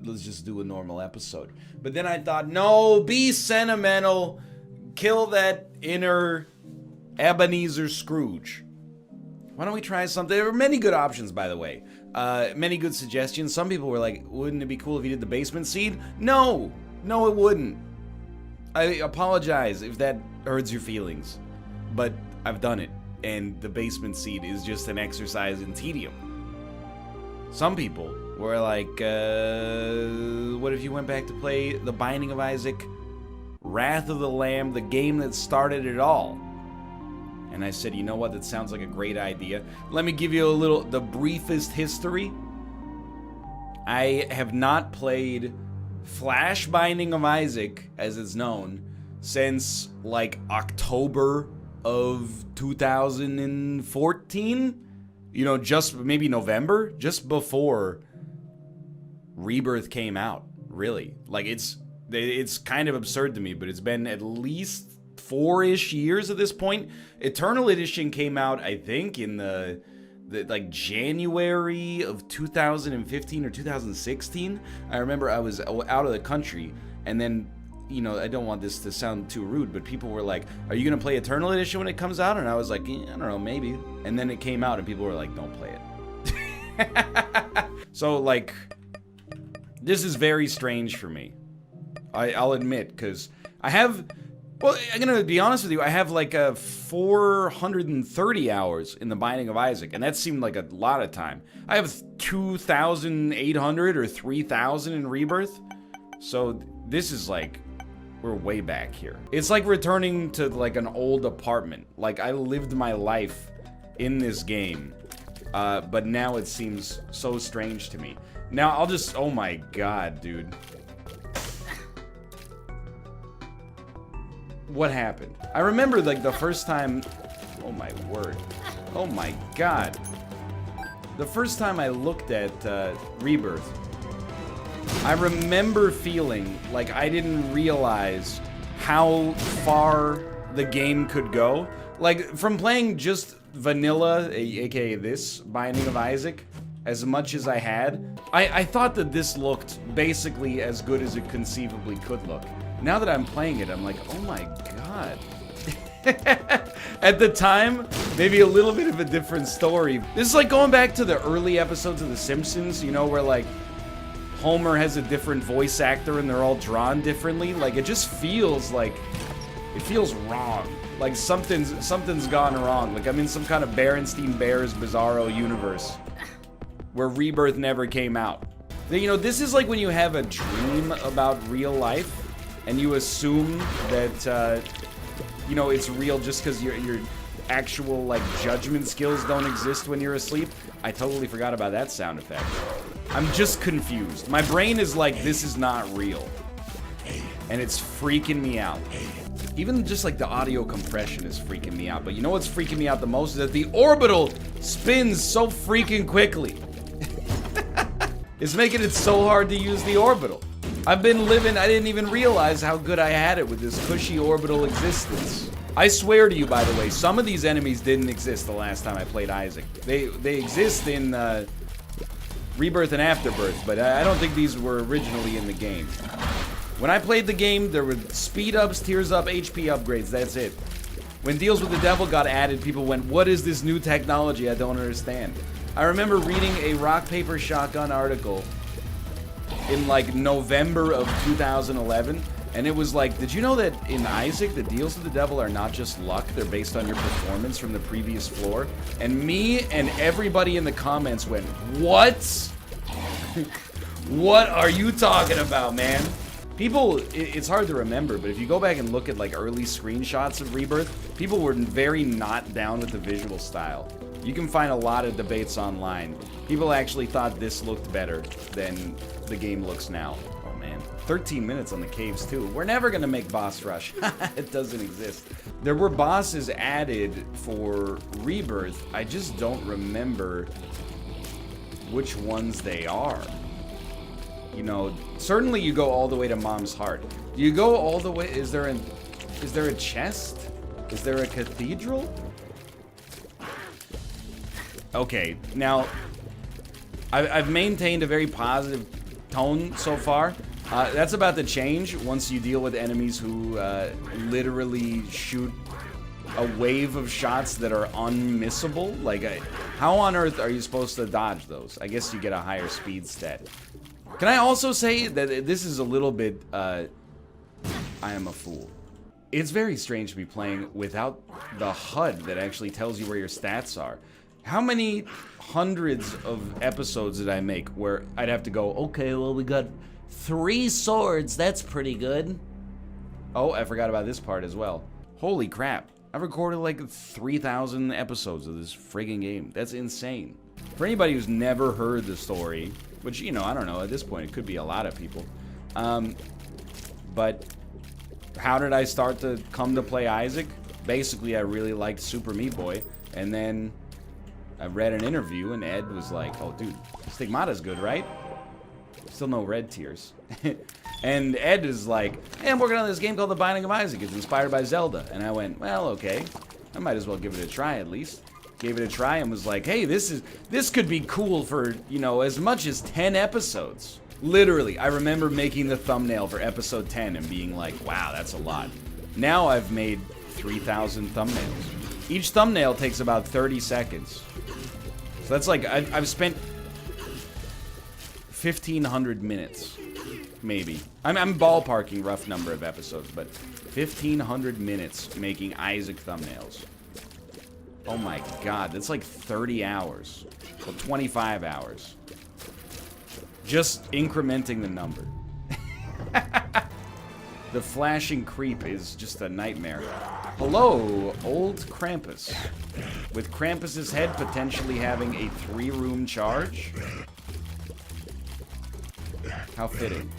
let's just do a normal episode. But then I thought, no, be sentimental. Kill that inner Ebenezer Scrooge. Why don't we try something? There were many good options, by the way. Many good suggestions. Some people were like, wouldn't it be cool if you did the basement seed? No, it wouldn't. I apologize if that hurts your feelings, but I've done it, and the basement seed is just an exercise in tedium. Some people were like, what if you went back to play The Binding of Isaac, Wrath of the Lamb, the game that started it all? And I said, you know what, that sounds like a great idea. Let me give you the briefest history. I have not played Flash Binding of Isaac, as it's known, since like October of 2014. You know, just maybe November, just before Rebirth came out, really. Like, it's kind of absurd to me, but it's been at least 4-ish years at this point. Eternal Edition came out, I think, in the like January of 2015 or 2016. I remember I was out of the country, and then, you know, I don't want this to sound too rude, but people were like, are you gonna play Eternal Edition when it comes out? And I was like, I don't know, maybe. And then it came out, and people were like, don't play it. So, like, this is very strange for me. I'll admit, because I have, well, I'm gonna be honest with you, I have like 430 hours in The Binding of Isaac, and that seemed like a lot of time. I have 2,800 or 3,000 in Rebirth, so this is like, we're way back here. It's like returning to like an old apartment. Like, I lived my life in this game, but now it seems so strange to me. Now I'll just, oh my god, dude. What happened? I remember like the first time, oh my word, oh my god. The first time I looked at Rebirth, I remember feeling like I didn't realize how far the game could go. Like, from playing just vanilla, aka this, Binding of Isaac, as much as I had, I thought that this looked basically as good as it conceivably could look. Now that I'm playing it, I'm like, oh my god. At the time, maybe a little bit of a different story. This is like going back to the early episodes of The Simpsons, you know, where like Homer has a different voice actor and they're all drawn differently. Like, it just feels like, it feels wrong. Like something's gone wrong. Like I'm in some kind of Berenstein Bears Bizarro universe where Rebirth never came out. You know, this is like when you have a dream about real life and you assume that, you know, it's real just because your actual, like, judgment skills don't exist when you're asleep. I totally forgot about that sound effect. I'm just confused. My brain is like, this is not real. And it's freaking me out. Even just, like, the audio compression is freaking me out. But you know what's freaking me out the most is that the orbital spins so freaking quickly. It's making it so hard to use the orbital. I've been living, I didn't even realize how good I had it with this cushy orbital existence. I swear to you, by the way, some of these enemies didn't exist the last time I played Isaac. They exist in Rebirth and Afterbirth, but I don't think these were originally in the game. When I played the game, there were speed ups, tears up, HP upgrades, that's it. When Deals with the Devil got added, people went, what is this new technology? I don't understand. I remember reading a Rock Paper Shotgun article in like November of 2011, and it was like, did you know that in Isaac, the Deals with the Devil are not just luck, they're based on your performance from the previous floor? And me and everybody in the comments went, what? What are you talking about, man? People, it's hard to remember, but if you go back and look at like early screenshots of Rebirth, people were very not down with the visual style. You can find a lot of debates online. People actually thought this looked better than the game looks now. Oh man, 13 minutes on the caves too. We're never gonna make boss rush. It doesn't exist. There were bosses added for Rebirth. I just don't remember which ones they are. You know, certainly you go all the way to Mom's Heart. Do you go all the way? Is there a chest? Is there a cathedral? Okay, now I've maintained a very positive tone so far. That's about to change once you deal with enemies who literally shoot a wave of shots that are unmissable. Like, how on earth are you supposed to dodge those? I guess you get a higher speed stat. Can I also say that this is a little bit I am a fool. It's very strange to be playing without the HUD that actually tells you where your stats are. How many hundreds of episodes did I make where I'd have to go, okay, well, we got 3 swords, that's pretty good. Oh, I forgot about this part as well. Holy crap. I've recorded like 3,000 episodes of this friggin' game. That's insane. For anybody who's never heard the story, which, you know, I don't know, at this point, it could be a lot of people. But how did I start to come to play Isaac? Basically, I really liked Super Meat Boy, and then I read an interview, and Ed was like, oh, dude, Stigmata's good, right? Still no red tears. And Ed is like, hey, I'm working on this game called The Binding of Isaac. It's inspired by Zelda. And I went, well, okay. I might as well give it a try at least. Gave it a try and was like, hey, this could be cool for, you know, as much as 10 episodes. Literally, I remember making the thumbnail for episode 10 and being like, wow, that's a lot. Now I've made 3,000 thumbnails. Each thumbnail takes about 30 seconds. So that's like, I've spent 1,500 minutes, maybe. I'm ballparking rough number of episodes, but 1,500 minutes making Isaac thumbnails. Oh my god, that's like 30 hours. Well, 25 hours. Just incrementing the number. The flashing creep is just a nightmare. Hello, old Krampus. With Krampus's head potentially having a 3-room charge? How fitting.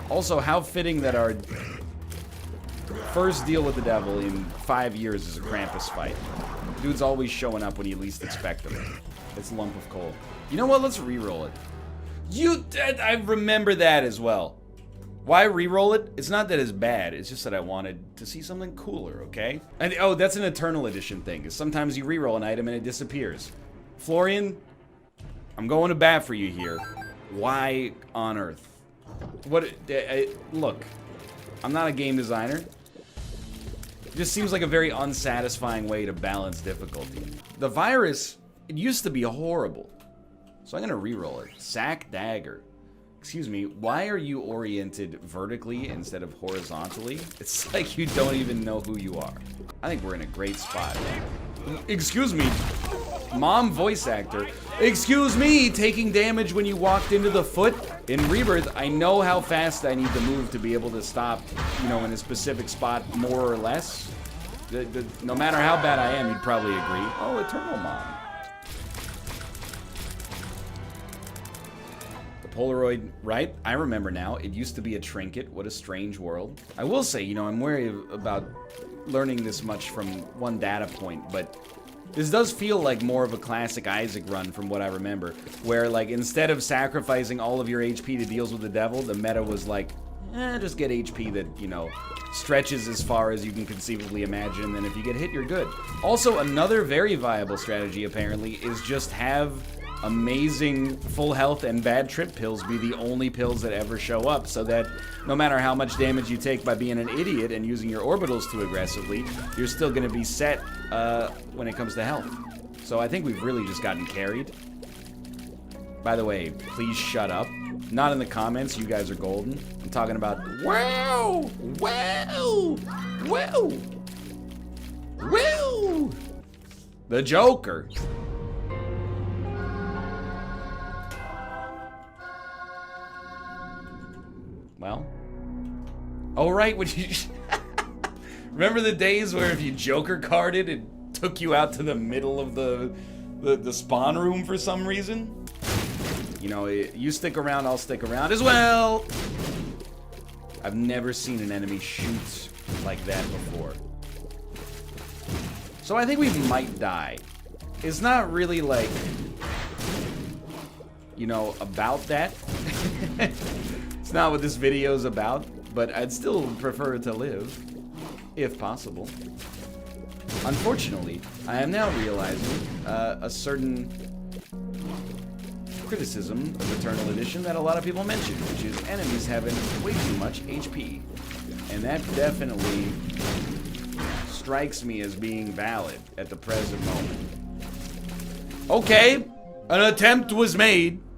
Also, how fitting that our first deal with the devil in 5 years is a Krampus fight. Dude's always showing up when you least expect him. It's a lump of coal. You know what? Let's re-roll it. I remember that as well. Why re-roll it? It's not that it's bad. It's just that I wanted to see something cooler, okay? And oh, that's an Eternal Edition thing. Is sometimes you re-roll an item and it disappears. Florian, I'm going to bat for you here. Why on earth? What? Look, I'm not a game designer. It just seems like a very unsatisfying way to balance difficulty. The virus, it used to be horrible. So I'm gonna re-roll it. Sack Dagger. Excuse me, why are you oriented vertically instead of horizontally? It's like you don't even know who you are. I think we're in a great spot. Excuse me, mom voice actor. Excuse me, taking damage when you walked into the foot? In Rebirth, I know how fast I need to move to be able to stop, you know, in a specific spot, more or less. No matter how bad I am, you'd probably agree. Oh, Eternal Mom. Polaroid, right? I remember now. It used to be a trinket. What a strange world. I will say, you know, I'm wary about learning this much from one data point, but this does feel like more of a classic Isaac run from what I remember, where, like, instead of sacrificing all of your HP to deals with the devil, the meta was like, just get HP that, you know, stretches as far as you can conceivably imagine, and then if you get hit, you're good. Also, another very viable strategy, apparently, is just have amazing full health and bad trip pills be the only pills that ever show up, so that no matter how much damage you take by being an idiot and using your orbitals too aggressively, you're still going to be set when it comes to health. So I think we've really just gotten carried. By the way, please shut up. Not in the comments, you guys are golden. I'm talking about wow, wow, wow, wow. The Joker. Well, oh right, when you remember the days where if you Joker carded, it took you out to the middle of the spawn room for some reason? You know, you stick around, I'll stick around as well. I've never seen an enemy shoot like that before. So I think we might die. It's not really like, you know, about that. It's not what this video is about, but I'd still prefer to live, if possible. Unfortunately, I am now realizing a certain criticism of Eternal Edition that a lot of people mention, which is enemies having way too much HP. And that definitely strikes me as being valid at the present moment. Okay, an attempt was made.